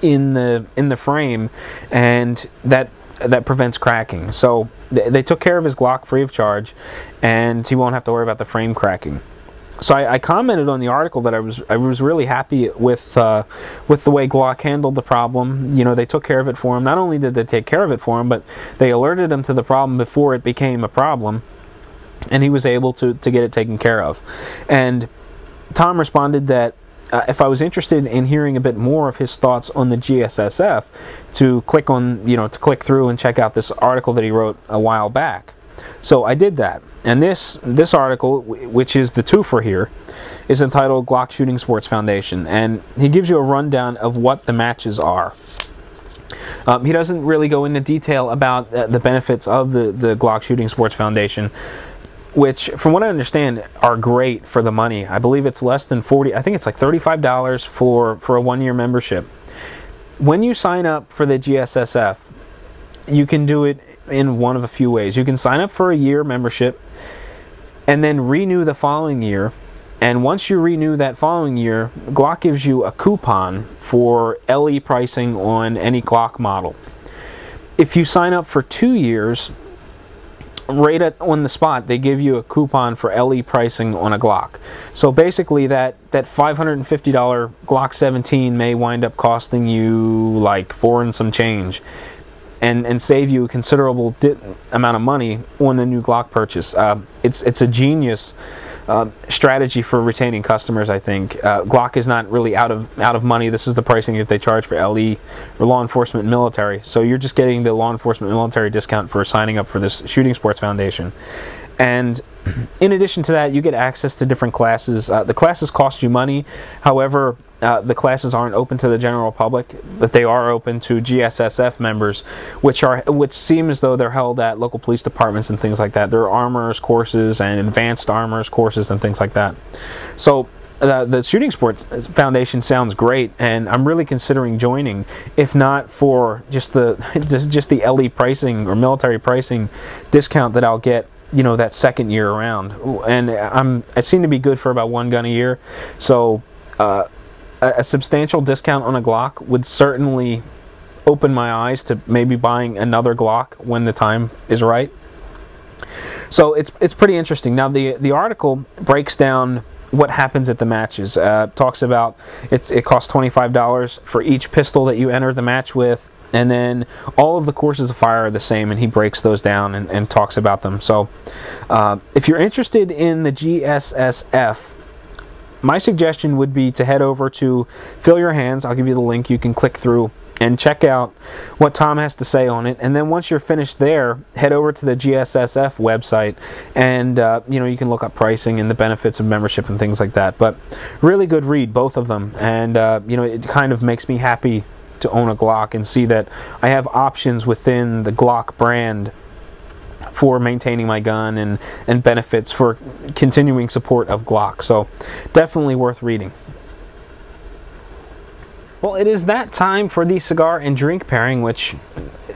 in the frame, and that prevents cracking. So they took care of his Glock free of charge, and he won't have to worry about the frame cracking. So I commented on the article that I was really happy with the way Glock handled the problem. You know, they took care of it for him. Not only did they take care of it for him, but they alerted him to the problem before it became a problem, and he was able to get it taken care of. And Tom responded that if I was interested in hearing a bit more of his thoughts on the GSSF, to click through and check out this article that he wrote a while back. So I did that, and this article, which is the twofer here, is entitled Glock Shooting Sports Foundation, and he gives you a rundown of what the matches are. He doesn't really go into detail about the benefits of the Glock Shooting Sports Foundation, which, from what I understand, are great for the money. I believe it's less than $40. I think it's like $35 for a one-year membership. When you sign up for the GSSF, you can do it in one of a few ways. You can sign up for a year membership and then renew the following year. And once you renew that following year, Glock gives you a coupon for LE pricing on any Glock model. If you sign up for 2 years, right on the spot, they give you a coupon for LE pricing on a Glock. So basically that $550 Glock 17 may wind up costing you like $4 and some change, and save you a considerable amount of money on a new Glock purchase. It's a genius strategy for retaining customers, I think. Glock is not really out of money. This is the pricing that they charge for LE, for law enforcement and military. So you're just getting the law enforcement and military discount for signing up for this Shooting Sports Foundation. And in addition to that, you get access to different classes. The classes cost you money. However, the classes aren't open to the general public, but they are open to GSSF members, which seem as though they're held at local police departments and things like that. There are armorers courses and advanced armorers courses and things like that. So the Shooting Sports Foundation sounds great, and I'm really considering joining, if not for just the LE pricing or military pricing discount that I'll get, you know, that second year around. And I seem to be good for about one gun a year, so a substantial discount on a Glock would certainly open my eyes to maybe buying another Glock when the time is right. So it's pretty interesting. Now the article breaks down what happens at the matches. Talks about it costs $25 for each pistol that you enter the match with. And then all of the courses of fire are the same, and he breaks those down and talks about them. So if you're interested in the GSSF, my suggestion would be to head over to Fill Your Hands. I'll give you the link. You can click through and check out what Tom has to say on it. And then once you're finished there, head over to the GSSF website, and you can look up pricing and the benefits of membership and things like that. But really good read, both of them. And it kind of makes me happy to own a Glock and see that I have options within the Glock brand for maintaining my gun and benefits for continuing support of Glock. So definitely worth reading. Well, it is that time for the cigar and drink pairing, which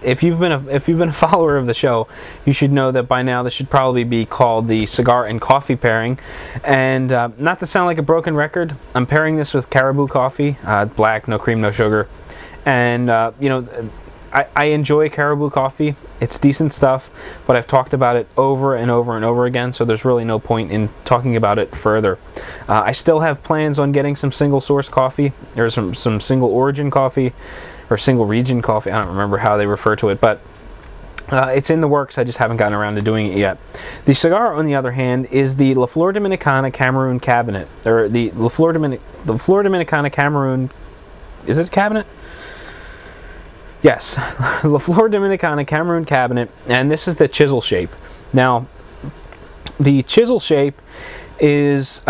if you've been a follower of the show, you should know that by now this should probably be called the cigar and coffee pairing. And not to sound like a broken record, I'm pairing this with Caribou Coffee. It's black, no cream, no sugar. And I enjoy Caribou Coffee. It's decent stuff, but I've talked about it over and over and over again, so there's really no point in talking about it further. I still have plans on getting some single source coffee, or some single origin coffee, or single region coffee. I don't remember how they refer to it, but it's in the works. I just haven't gotten around to doing it yet. The cigar, on the other hand, is the La Flor Dominicana Cameroon Cabinet, or the La Flor Dominicana Cameroon. Is it a cabinet? Yes, La Flor Dominicana Cameroon Cabinet, and this is the chisel shape. Now, the chisel shape is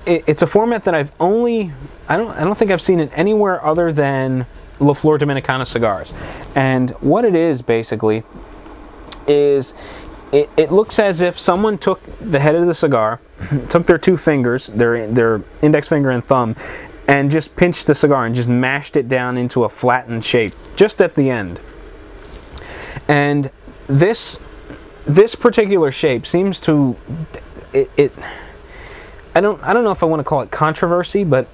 it's a format that I don't think I've seen it anywhere other than La Flor Dominicana cigars. And what it is basically is it looks as if someone took the head of the cigar, took their two fingers, their index finger and thumb, and just pinched the cigar and just mashed it down into a flattened shape just at the end. And this particular shape seems to I don't know if I want to call it controversy, but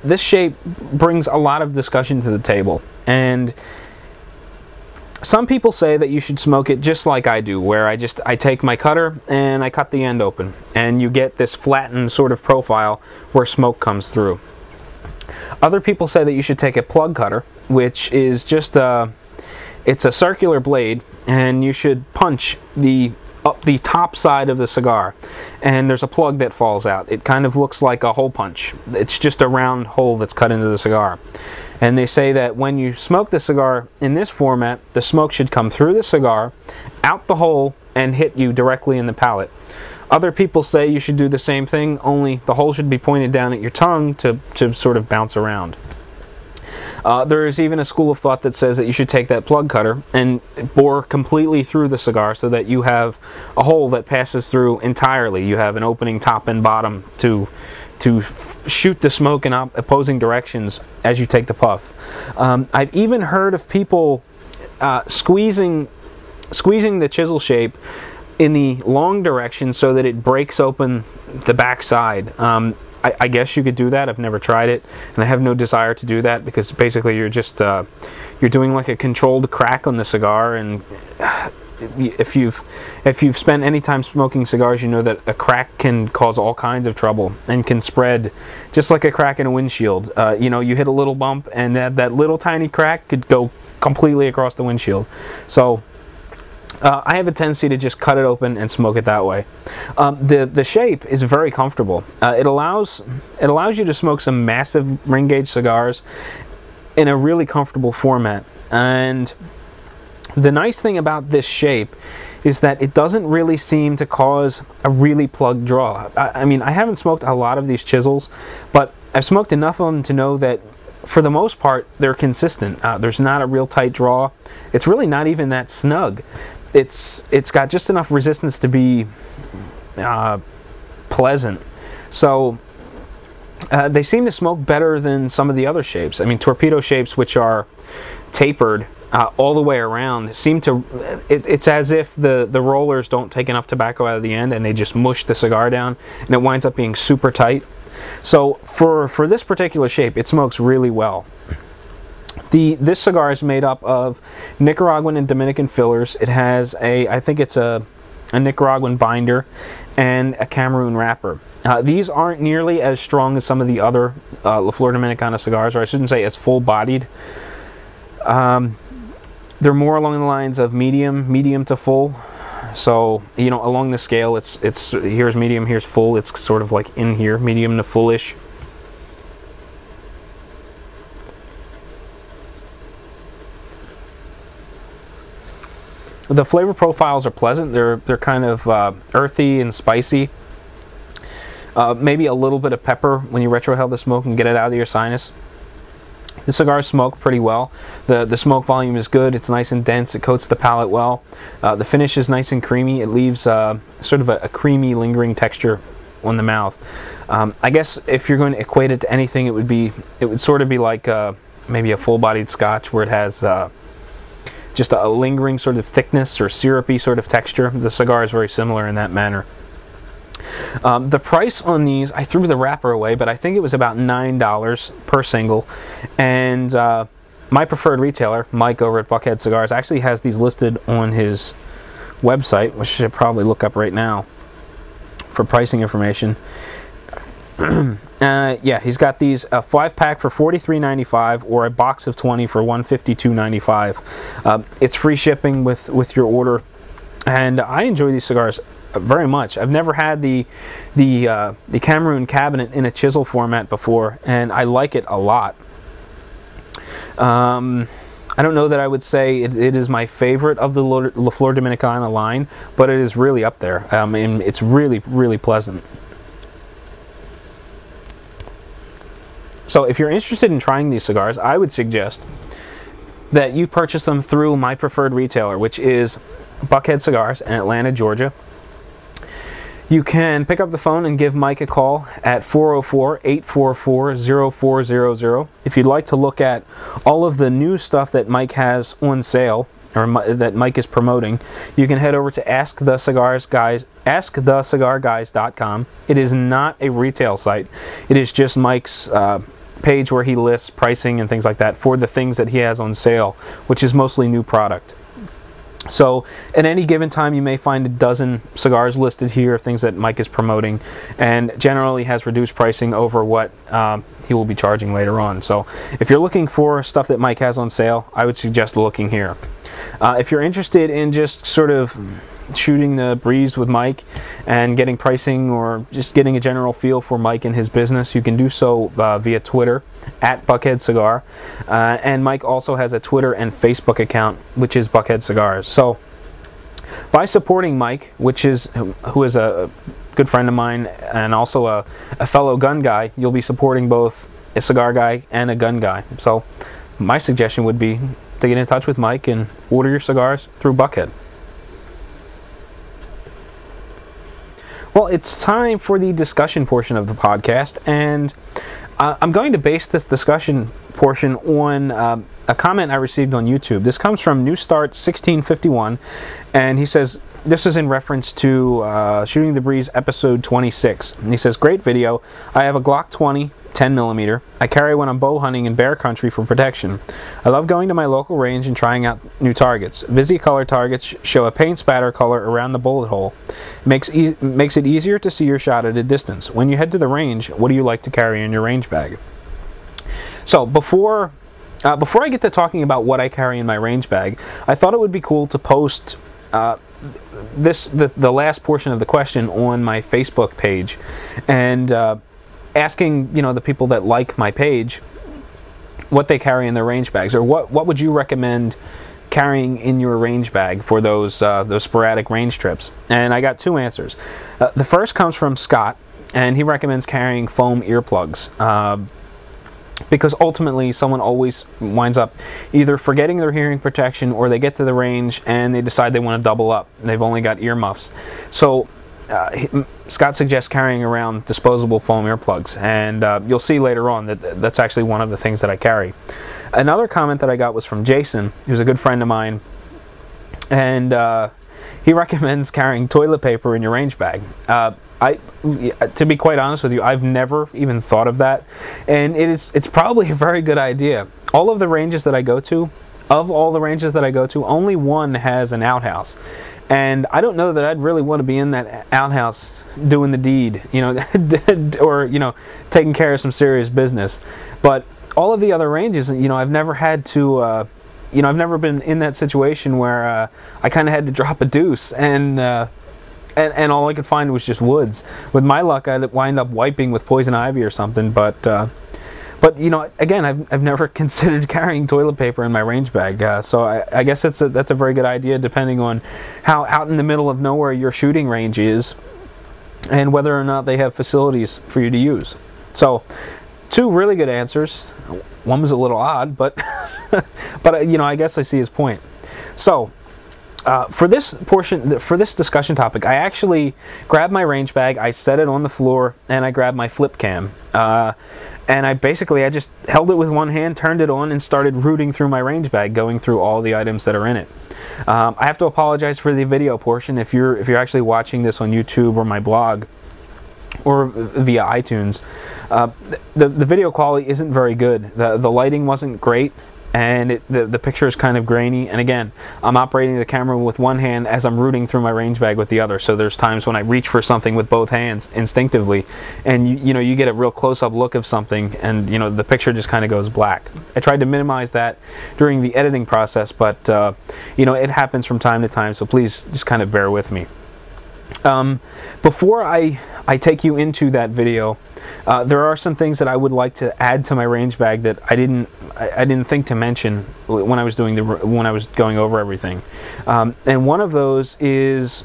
this shape brings a lot of discussion to the table. And some people say that you should smoke it just like I do, where I take my cutter and I cut the end open, and you get this flattened sort of profile where smoke comes through. Other people say that you should take a plug cutter, which is just it's a circular blade, and you should punch up the top side of the cigar, and there's a plug that falls out. It kind of looks like a hole punch. It's just a round hole that's cut into the cigar. And they say that when you smoke the cigar in this format, the smoke should come through the cigar, out the hole, and hit you directly in the palate. Other people say you should do the same thing, only the hole should be pointed down at your tongue to sort of bounce around. There is even a school of thought that says that you should take that plug cutter and bore completely through the cigar so that you have a hole that passes through entirely. You have an opening top and bottom to shoot the smoke in opposing directions as you take the puff. I've even heard of people squeezing the chisel shape in the long direction so that it breaks open the back side. I guess you could do that. I've never tried it, and I have no desire to do that, because basically you're just you're doing like a controlled crack on the cigar. And if you've spent any time smoking cigars, you know that a crack can cause all kinds of trouble and can spread just like a crack in a windshield. You hit a little bump, and that little tiny crack could go completely across the windshield. So I have a tendency to just cut it open and smoke it that way. The shape is very comfortable. It allows you to smoke some massive ring gauge cigars in a really comfortable format. And the nice thing about this shape is that it doesn't really seem to cause a really plugged draw. I mean, I haven't smoked a lot of these chisels, but I've smoked enough of them to know that for the most part they're consistent. There's not a real tight draw. It's really not even that snug. It's got just enough resistance to be pleasant. So they seem to smoke better than some of the other shapes. I mean, torpedo shapes, which are tapered all the way around, seem to it's as if the rollers don't take enough tobacco out of the end, and they just mush the cigar down, and it winds up being super tight. So for this particular shape, it smokes really well. This cigar is made up of Nicaraguan and Dominican fillers. It has I think it's a Nicaraguan binder and a Cameroon wrapper. These aren't nearly as strong as some of the other La Flor Dominicana cigars, or I shouldn't say as full-bodied. They're more along the lines of medium to full. So, you know, along the scale, it's here's medium, here's full. It's sort of like in here, medium to fullish. The flavor profiles are pleasant. They're kind of earthy and spicy. Maybe a little bit of pepper when you retrohale the smoke and get it out of your sinus. The cigars smoke pretty well. The smoke volume is good. It's nice and dense. It coats the palate well. The finish is nice and creamy. It leaves sort of a creamy, lingering texture on the mouth. I guess if you're going to equate it to anything, it would sort of be like maybe a full-bodied Scotch, where it has just a lingering sort of thickness or syrupy sort of texture. The cigar is very similar in that manner. The price on these, I threw the wrapper away, but I think it was about $9 per single. And my preferred retailer, Mike over at Buckhead Cigars, actually has these listed on his website, which I should probably look up right now for pricing information. Yeah, he's got these, a 5-pack for $43.95 or a box of 20 for $152.95. It's free shipping with your order, and I enjoy these cigars very much. I've never had the Cameroon cabinet in a chisel format before, and I like it a lot. I don't know that I would say it is my favorite of the La Flor Dominicana line, but it is really up there. And it's really, really pleasant. So if you're interested in trying these cigars, I would suggest that you purchase them through my preferred retailer, which is Buckhead Cigars in Atlanta, Georgia. You can pick up the phone and give Mike a call at 404-844-0400. If you'd like to look at all of the new stuff that Mike has on sale, or that Mike is promoting, you can head over to AskTheCigarGuys.com. It is not a retail site. It is just Mike's page where he lists pricing and things like that for the things that he has on sale, which is mostly new product. So at any given time you may find a dozen cigars listed here, things that Mike is promoting, and generally has reduced pricing over what he will be charging later on. So if you're looking for stuff that Mike has on sale, I would suggest looking here. If you're interested in just sort of shooting the breeze with Mike and getting pricing, or just getting a general feel for Mike and his business, you can do so via Twitter at Buckhead Cigar, and Mike also has a Twitter and Facebook account, which is Buckhead Cigars. So by supporting Mike, who is a good friend of mine and also a fellow gun guy, you'll be supporting both a cigar guy and a gun guy. So my suggestion would be to get in touch with Mike and order your cigars through Buckhead. Well, it's time for the discussion portion of the podcast, and I'm going to base this discussion portion on a comment I received on YouTube. This comes from New Start 1651, and he says, this is in reference to Shooting the Breeze episode 26. And he says, great video. I have a Glock 20 10mm. I carry when I'm bow hunting in bear country for protection. I love going to my local range and trying out new targets. Visi-color targets show a paint spatter color around the bullet hole. Makes it easier to see your shot at a distance. When you head to the range, what do you like to carry in your range bag? So before I get to talking about what I carry in my range bag, I thought it would be cool to post the last portion of the question on my Facebook page, and asking, you know, the people that like my page what they carry in their range bags, or what would you recommend carrying in your range bag for those sporadic range trips. And I got two answers. The first comes from Scott, and he recommends carrying foam earplugs, because ultimately someone always winds up either forgetting their hearing protection, or they get to the range and they decide they want to double up and they've only got earmuffs. So Scott suggests carrying around disposable foam earplugs, and you'll see later on that that's actually one of the things that I carry. Another comment that I got was from Jason, who's a good friend of mine, and he recommends carrying toilet paper in your range bag. To be quite honest with you, I've never even thought of that, and it's probably a very good idea. All of the ranges that I go to, only one has an outhouse. And I don't know that I'd really want to be in that outhouse doing the deed, you know, or, you know, taking care of some serious business. But all of the other ranges, you know, I've never had to you know, I've never been in that situation where I kind of had to drop a deuce and all I could find was just woods. With my luck, I'd wind up wiping with poison ivy or something. But you know, again, I've never considered carrying toilet paper in my range bag. So I guess that's a very good idea, depending on how out in the middle of nowhere your shooting range is, and whether or not they have facilities for you to use. So, 2 really good answers. One was a little odd, but you know, I guess I see his point. So, for this discussion topic, I actually grabbed my range bag, I set it on the floor, and I grabbed my flip cam. And I just held it with one hand, turned it on, and started rooting through my range bag, going through all the items that are in it. I have to apologize for the video portion. If you're actually watching this on YouTube or my blog or via iTunes, the video quality isn't very good. The lighting wasn't great, and the picture is kind of grainy. And again, I'm operating the camera with one hand as I'm rooting through my range bag with the other. So there's times when I reach for something with both hands instinctively, and you know, you get a real close-up look of something, and you know, the picture just kind of goes black. I tried to minimize that during the editing process, but you know, it happens from time to time. So please just kind of bear with me. Before I take you into that video, there are some things that I would like to add to my range bag that I didn't think to mention when I was going over everything. And one of those is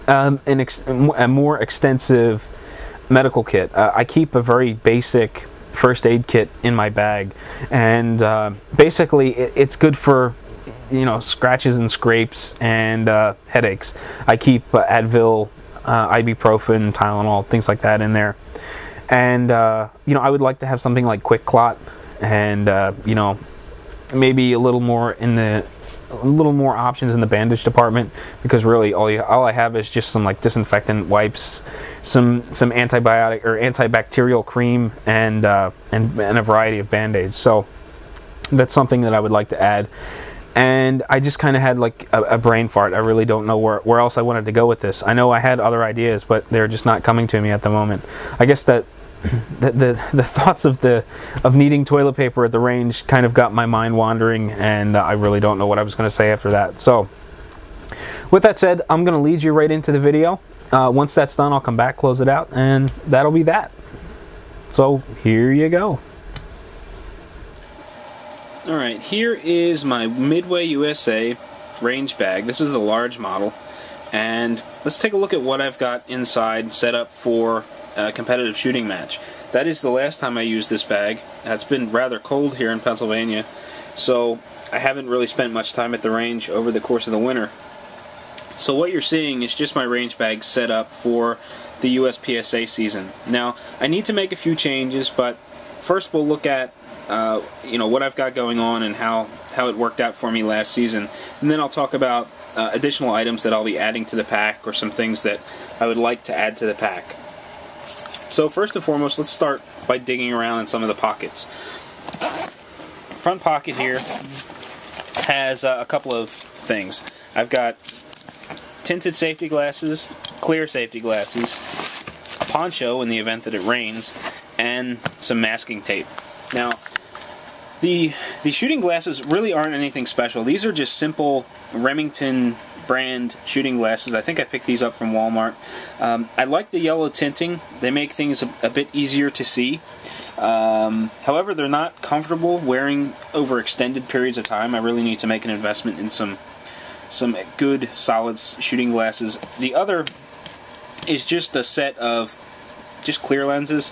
a more extensive medical kit. I keep a very basic first aid kit in my bag, and basically it's good for, you know, scratches and scrapes and headaches. I keep Advil, ibuprofen, Tylenol, things like that in there. And you know, I would like to have something like Quick Clot, and you know, maybe a little more options in the bandage department, because really all I have is just some like disinfectant wipes, some antibiotic or antibacterial cream, and a variety of band-aids. So that's something that I would like to add. And I just kind of had like a brain fart. I really don't know where else I wanted to go with this. I know I had other ideas, but they're just not coming to me at the moment. I guess that the thoughts of needing toilet paper at the range kind of got my mind wandering, and I really don't know what I was going to say after that. So with that said, I'm going to lead you right into the video. Once that's done, I'll come back, close it out, and that'll be that. So here you go. Alright, here is my Midway USA range bag. This is the large model, and let's take a look at what I've got inside set up for a competitive shooting match. That is the last time I used this bag. It's been rather cold here in Pennsylvania, so I haven't really spent much time at the range over the course of the winter. So what you're seeing is just my range bag set up for the USPSA season. Now, I need to make a few changes, but first we'll look at you know, what I've got going on and how it worked out for me last season, and then I'll talk about additional items that I'll be adding to the pack, or some things that I would like to add to the pack. So first and foremost, let's start by digging around in some of the pockets. Front pocket here has a couple of things. I've got tinted safety glasses, clear safety glasses, a poncho in the event that it rains, and some masking tape. Now, the shooting glasses really aren't anything special. These are just simple Remington brand shooting glasses. I think I picked these up from Walmart. I like the yellow tinting. They make things a bit easier to see. However, they're not comfortable wearing over extended periods of time. I really need to make an investment in some good, solid shooting glasses. The other is just a set of just clear lenses.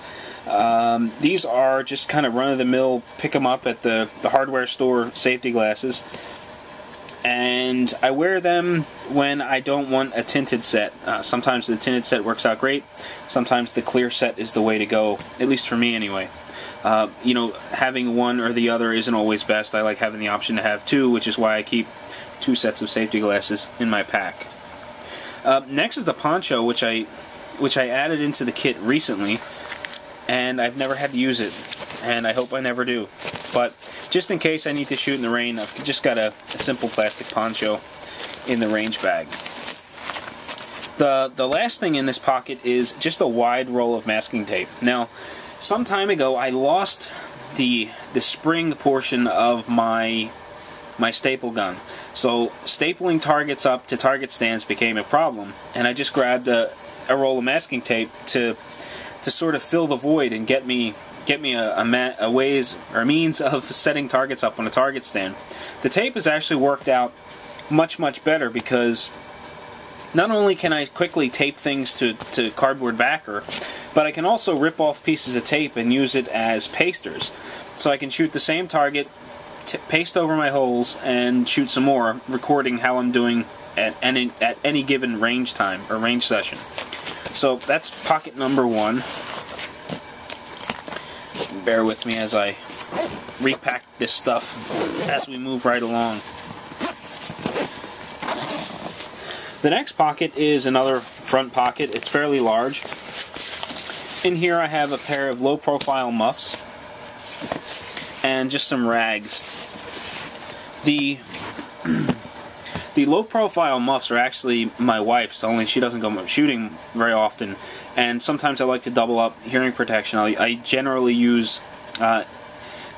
These are just kind of run-of-the-mill, pick them up at the hardware store safety glasses, and I wear them when I don't want a tinted set. Sometimes the tinted set works out great, sometimes the clear set is the way to go, at least for me anyway. You know, having one or the other isn't always best. I like having the option to have two, which is why I keep 2 sets of safety glasses in my pack. Next is the poncho, which I added into the kit recently, and I've never had to use it, and I hope I never do. But just in case I need to shoot in the rain, I've just got a simple plastic poncho in the range bag. The last thing in this pocket is just a wide roll of masking tape. Now, some time ago I lost the spring portion of my my staple gun. So stapling targets up to target stands became a problem, and I just grabbed a roll of masking tape to sort of fill the void and get me a ways or means of setting targets up on a target stand. The tape has actually worked out much better, because not only can I quickly tape things to cardboard backer, but I can also rip off pieces of tape and use it as pasters. So I can shoot the same target, paste over my holes, and shoot some more, recording how I'm doing at any given range time or range session. So that's pocket number 1. Bear with me as I repack this stuff as we move right along. The next pocket is another front pocket. It's fairly large. In here I have a pair of low-profile muffs and just some rags. The low-profile muffs are actually my wife's, only she doesn't go shooting very often, and sometimes I like to double up hearing protection. I generally use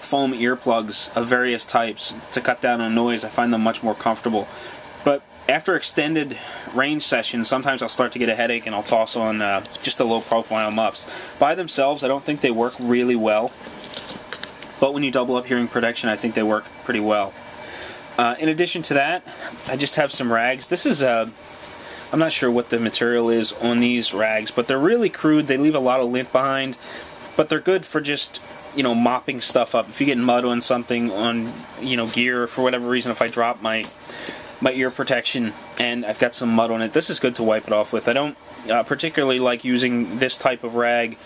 foam earplugs of various types to cut down on noise. I find them much more comfortable. But after extended range sessions, sometimes I'll start to get a headache and I'll toss on just the low-profile muffs. By themselves, I don't think they work really well, but when you double up hearing protection, I think they work pretty well. In addition to that, I just have some rags. This is I'm not sure what the material is on these rags, but they're really crude. They leave a lot of lint behind, but they're good for just, mopping stuff up. If you get mud on something, on, gear, for whatever reason, if I drop my ear protection and I've got some mud on it, this is good to wipe it off with. I don't particularly like using this type of rag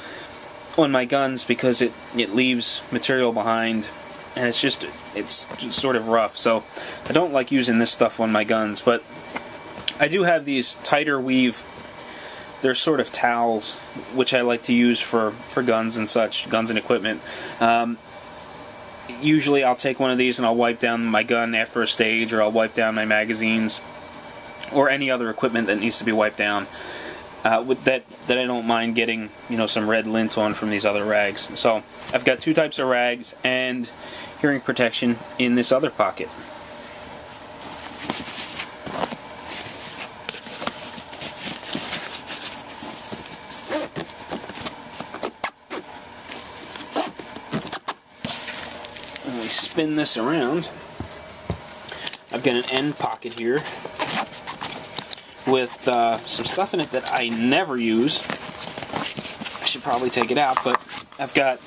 on my guns because it leaves material behind, and it's just sort of rough. So I don't like using this stuff on my guns, but I do have these tighter weave, they're sort of towels, which I like to use for guns and such, guns and equipment. Usually I'll take one of these and I'll wipe down my gun after a stage, or I'll wipe down my magazines, or any other equipment that needs to be wiped down. With that I don't mind getting, some red lint on from these other rags. So I've got 2 types of rags and hearing protection in this other pocket. When we spin this around, I've got an end pocket here with some stuff in it that I never use. I should probably take it out, but I've got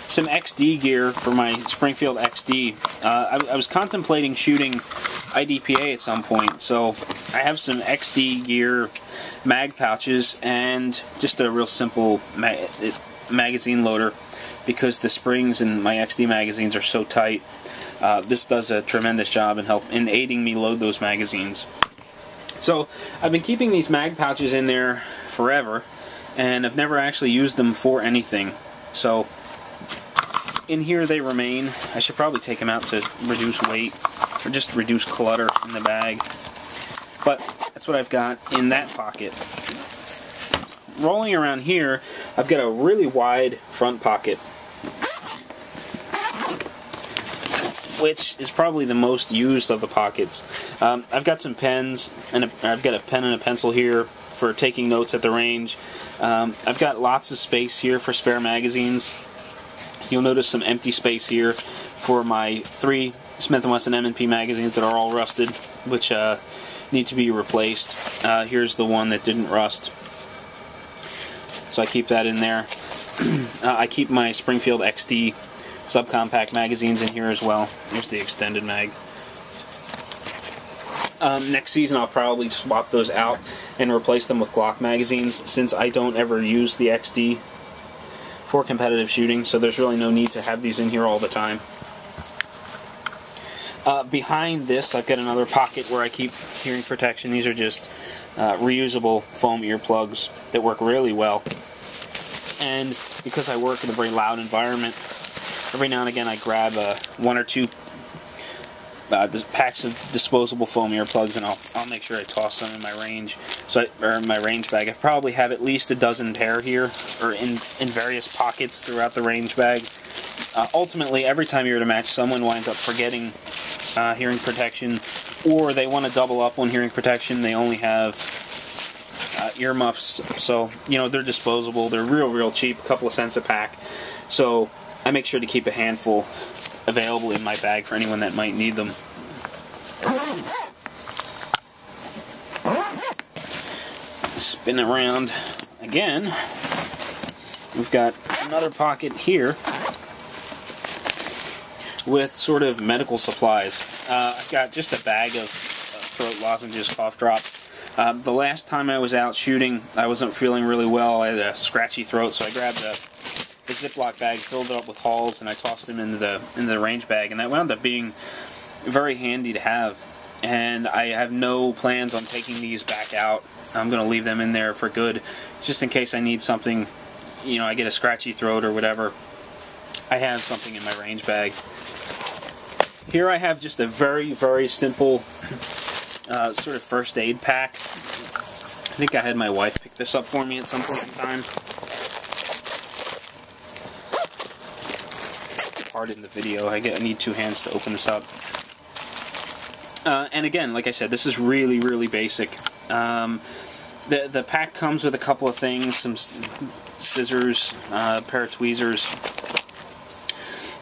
some XD gear for my Springfield XD. I was contemplating shooting IDPA at some point, so I have some XD gear, mag pouches, and just a real simple magazine loader, because the springs in my XD magazines are so tight. This does a tremendous job in aiding me load those magazines. So I've been keeping these mag pouches in there forever, and I've never actually used them for anything. So in here they remain. I should probably take them out to reduce weight, or just reduce clutter in the bag. But that's what I've got in that pocket. Rolling around here, I've got a really wide front pocket, which is probably the most used of the pockets. I've got some pens, and I've got a pen and a pencil here for taking notes at the range. I've got lots of space here for spare magazines. You'll notice some empty space here for my 3 Smith & Wesson M&P magazines that are all rusted, which need to be replaced. Here's the one that didn't rust, so I keep that in there. I keep my Springfield XD subcompact magazines in here as well. Here's the extended mag. Next season I'll probably swap those out and replace them with Glock magazines, since I don't ever use the XD for competitive shooting, so there's really no need to have these in here all the time. Behind this I've got another pocket where I keep hearing protection. These are just reusable foam earplugs that work really well, and because I work in a very loud environment, every now and again I grab 1 or 2 packs of disposable foam earplugs, and I'll make sure I toss them in my range, or in my range bag. I probably have at least a dozen pair here, or in various pockets throughout the range bag. Ultimately, every time you're at a match, someone winds up forgetting hearing protection, or they want to double up on hearing protection. They only have earmuffs, so they're disposable. They're real cheap, a couple of cents a pack. So I make sure to keep a handful available in my bag for anyone that might need them. Spin around again. We've got another pocket here with sort of medical supplies. I've got just a bag of throat lozenges, cough drops. The last time I was out shooting, I wasn't feeling really well. I had a scratchy throat, so I grabbed a Ziploc bag, filled it up with hulls, and I tossed them into the range bag, and that wound up being very handy to have. And I have no plans on taking these back out. I'm going to leave them in there for good, just in case I need something. I get a scratchy throat or whatever. I have something in my range bag. Here I have just a very simple sort of first aid pack. I think I had my wife pick this up for me at some point in time. Pardon the video. I need two hands to open this up. And again, like I said, this is really basic. The pack comes with a couple of things: some scissors, a pair of tweezers,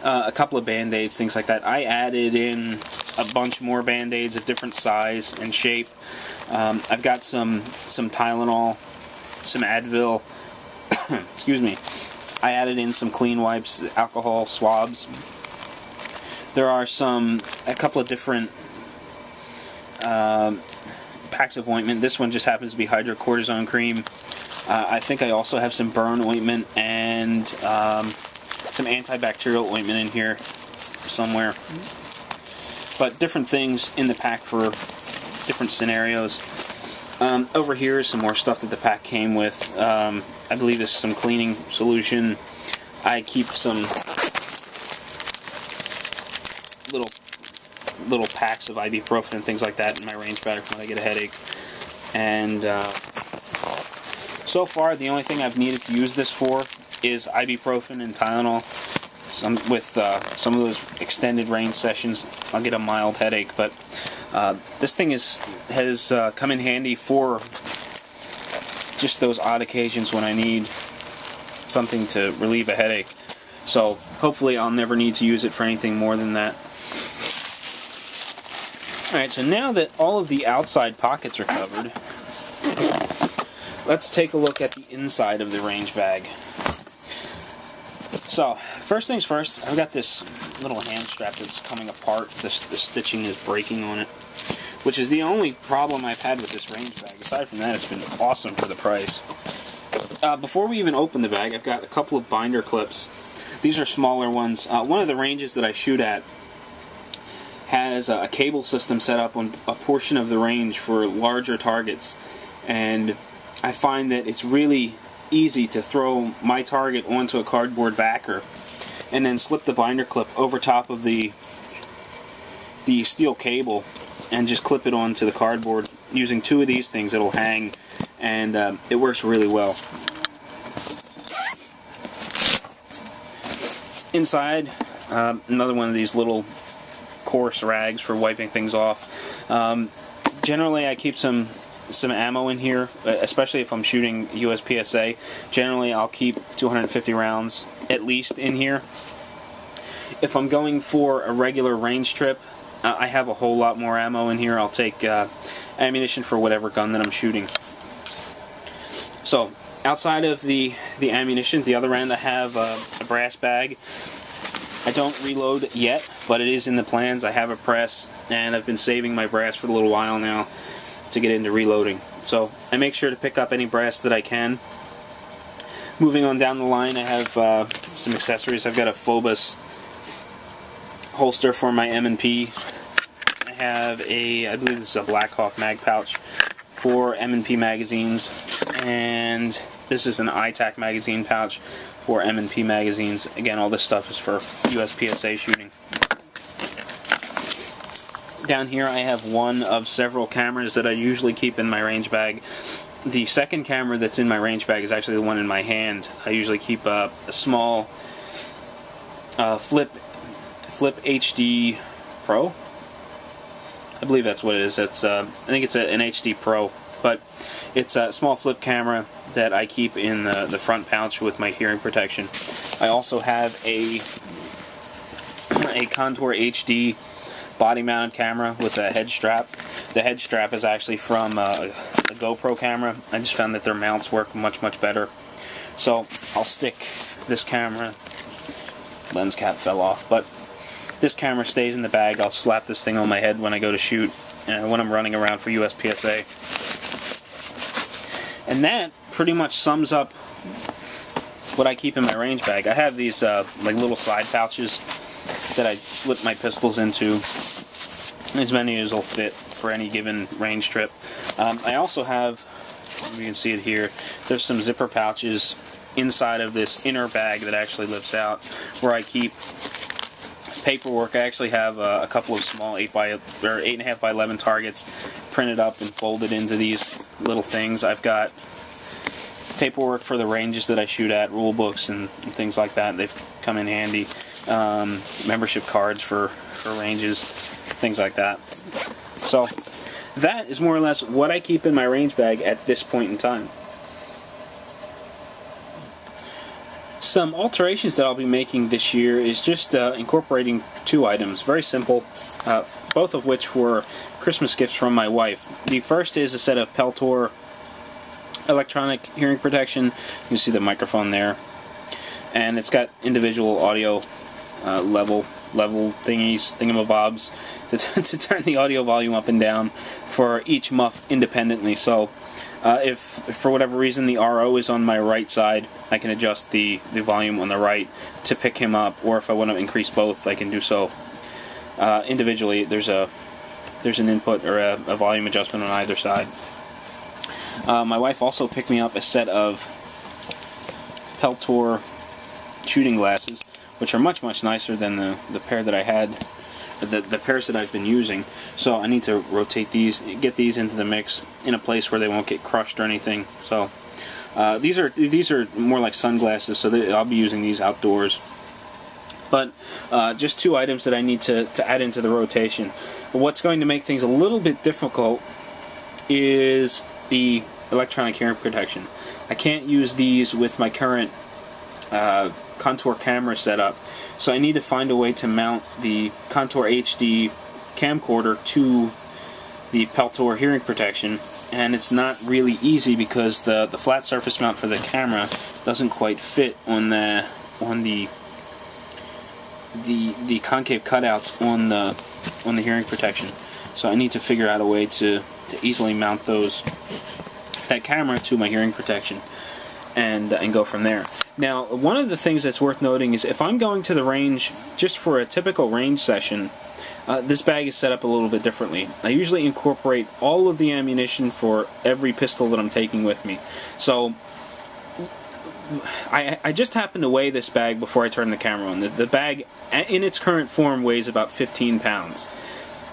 a couple of band-aids, things like that. I added in a bunch more band-aids of different size and shape. I've got some Tylenol, some Advil. Excuse me. I added in some clean wipes, alcohol swabs. There are a couple of different packs of ointment. This one just happens to be hydrocortisone cream. I think I also have some burn ointment and some antibacterial ointment in here somewhere. But different things in the pack for different scenarios. Over here is some more stuff that the pack came with. I believe this is some cleaning solution. I keep some little packs of ibuprofen and things like that in my range bag when I get a headache. And so far, the only thing I've needed to use this for is ibuprofen and Tylenol. With some of those extended range sessions, I'll get a mild headache. But this thing has come in handy for just those odd occasions when I need something to relieve a headache. So hopefully I'll never need to use it for anything more than that. Alright, so now that all of the outside pockets are covered, let's take a look at the inside of the range bag. So, first things first, I've got this little hand strap that's coming apart. The stitching is breaking on it, which is the only problem I've had with this range bag. Aside from that, it's been awesome for the price. Before we even open the bag, I've got a couple of binder clips. These are smaller ones. One of the ranges that I shoot at has a cable system set up on a portion of the range for larger targets, and I find that it's really easy to throw my target onto a cardboard backer and then slip the binder clip over top of the steel cable and just clip it onto the cardboard. Using two of these things, it'll hang, and it works really well. Inside, another one of these little coarse rags for wiping things off. Generally, I keep some ammo in here, especially if I'm shooting USPSA. Generally, I'll keep 250 rounds at least in here. If I'm going for a regular range trip, I have a whole lot more ammo in here. I'll take ammunition for whatever gun that I'm shooting. So, outside of the ammunition, the other end I have a brass bag. I don't reload yet, but it is in the plans. I have a press, and I've been saving my brass for a little while now to get into reloading. So I make sure to pick up any brass that I can. Moving on down the line, I have some accessories. I've got a Phobos holster for my M&P. I have I believe this is a Blackhawk mag pouch for M&P magazines, and this is an ITAC magazine pouch for M&P magazines. Again, all this stuff is for USPSA shooting. Down here I have one of several cameras that I usually keep in my range bag. The second camera that's in my range bag is actually the one in my hand. I usually keep a small Flip HD Pro. I believe that's what it is. It's I think it's an HD Pro, but it's a small flip camera that I keep in the front pouch with my hearing protection. I also have a Contour HD body-mounted camera with a head strap. The head strap is actually from a GoPro camera. I just found that their mounts work much better. So I'll stick this camera. Lens cap fell off, but this camera stays in the bag. I'll slap this thing on my head when I go to shoot, when I'm running around for USPSA. And that pretty much sums up what I keep in my range bag. I have these like little slide pouches that I slip my pistols into, as many as will fit for any given range trip. I also have, you can see it here, there's some zipper pouches inside of this inner bag that actually lifts out, where I keep paperwork. I actually have a couple of small 8.5 by 11 targets printed up and folded into these little things. I've got paperwork for the ranges that I shoot at, rule books and things like that. They've come in handy. Membership cards for ranges, things like that. So that is more or less what I keep in my range bag at this point in time. Some alterations that I'll be making this year is just incorporating two items. Very simple, both of which were Christmas gifts from my wife. The first is a set of Peltor electronic hearing protection. You can see the microphone there. And it's got individual audio level thingamabobs to turn the audio volume up and down for each muff independently. So if for whatever reason the RO is on my right side, I can adjust the volume on the right to pick him up, or if I want to increase both, I can do so individually. There's an input or a volume adjustment on either side. My wife also picked me up a set of Peltor shooting glasses, which are much nicer than the pair that I had, the pairs that I've been using. So I need to rotate these, get these into the mix in a place where they won't get crushed or anything. So these are more like sunglasses, so I'll be using these outdoors. But just two items that I need to add into the rotation. What's going to make things a little bit difficult is the electronic hearing protection. I can't use these with my current Contour camera setup, so I need to find a way to mount the Contour HD camcorder to the Peltor hearing protection, and it's not really easy because the flat surface mount for the camera doesn't quite fit on the concave cutouts on the hearing protection. So I need to figure out a way to easily mount that camera to my hearing protection and go from there. Now, one of the things that's worth noting is if I'm going to the range just for a typical range session, this bag is set up a little bit differently. I usually incorporate all of the ammunition for every pistol that I'm taking with me. So I just happened to weigh this bag before I turned the camera on. The bag, in its current form, weighs about 15 pounds.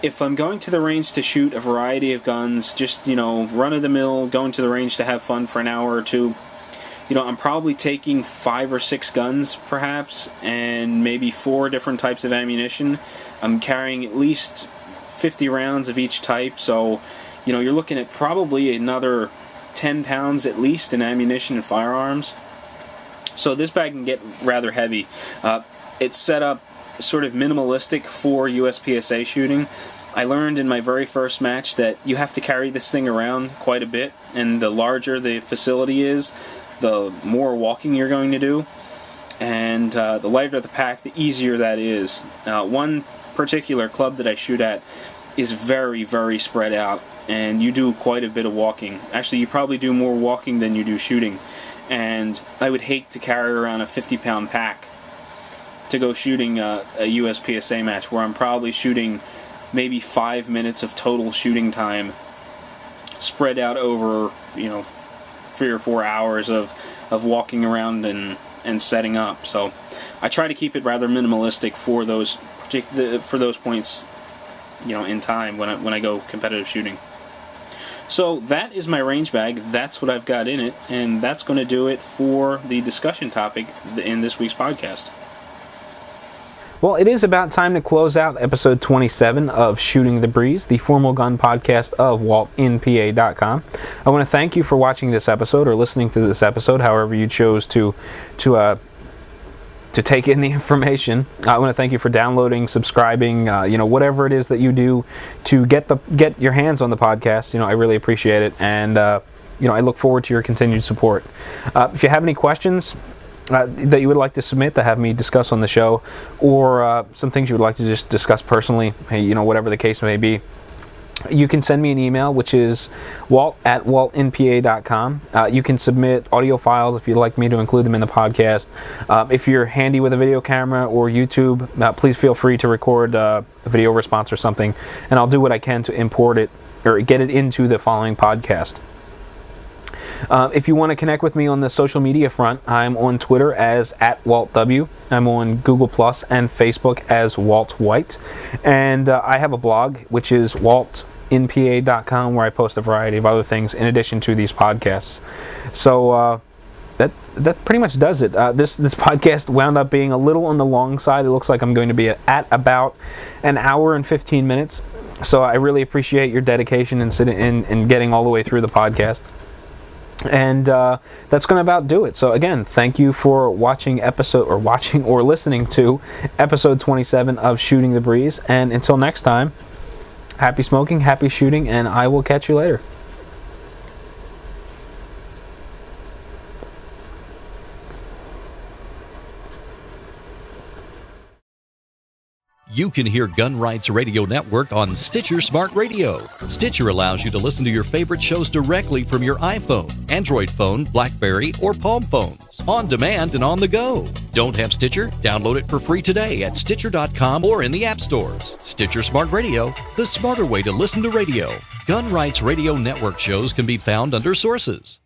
If I'm going to the range to shoot a variety of guns, just, run-of-the-mill, going to the range to have fun for an hour or two, I'm probably taking 5 or 6 guns, perhaps, and maybe 4 different types of ammunition. I'm carrying at least 50 rounds of each type, so, you're looking at probably another 10 pounds at least in ammunition and firearms. So this bag can get rather heavy. It's set up sort of minimalistic for USPSA shooting. I learned in my very first match that you have to carry this thing around quite a bit, and the larger the facility is, the more walking you're going to do, and the lighter the pack, the easier that is. One particular club that I shoot at is very spread out, and you do quite a bit of walking. Actually, you probably do more walking than you do shooting, and I would hate to carry around a 50-pound pack to go shooting a USPSA match where I'm probably shooting maybe 5 minutes of total shooting time spread out over 3 or 4 hours of walking around and setting up. So I try to keep it rather minimalistic for those points in time when I go competitive shooting. So that is my range bag. That's what I've got in it, and that's going to do it for the discussion topic in this week's podcast. Well, it is about time to close out episode 27 of Shooting the Breeze, the formal gun podcast of WaltInPA.com. I want to thank you for watching this episode or listening to this episode, however you chose to take in the information. I want to thank you for downloading, subscribing, whatever it is that you do to get your hands on the podcast. I really appreciate it, and I look forward to your continued support. If you have any questions that you would like to submit to have me discuss on the show, or some things you would like to just discuss personally, whatever the case may be, you can send me an email, which is walt@waltinpa.com. You can submit audio files if you'd like me to include them in the podcast. If you're handy with a video camera or YouTube, please feel free to record a video response or something, and I'll do what I can to import it or get it into the following podcast. If you want to connect with me on the social media front, I'm on Twitter as @WaltW. I'm on Google Plus and Facebook as Walt White. And I have a blog, which is waltinpa.com, where I post a variety of other things in addition to these podcasts. So that pretty much does it. This podcast wound up being a little on the long side. It looks like I'm going to be at about an hour and 15 minutes. So I really appreciate your dedication and getting all the way through the podcast. And that's going to about do it. So again, thank you for watching or listening to episode 27 of Shooting the Breeze. And until next time, happy smoking, happy shooting, and I will catch you later. You can hear Gun Rights Radio Network on Stitcher Smart Radio. Stitcher allows you to listen to your favorite shows directly from your iPhone, Android phone, BlackBerry, or Palm phones, on demand and on the go. Don't have Stitcher? Download it for free today at Stitcher.com or in the app stores. Stitcher Smart Radio, the smarter way to listen to radio. Gun Rights Radio Network shows can be found under Sources.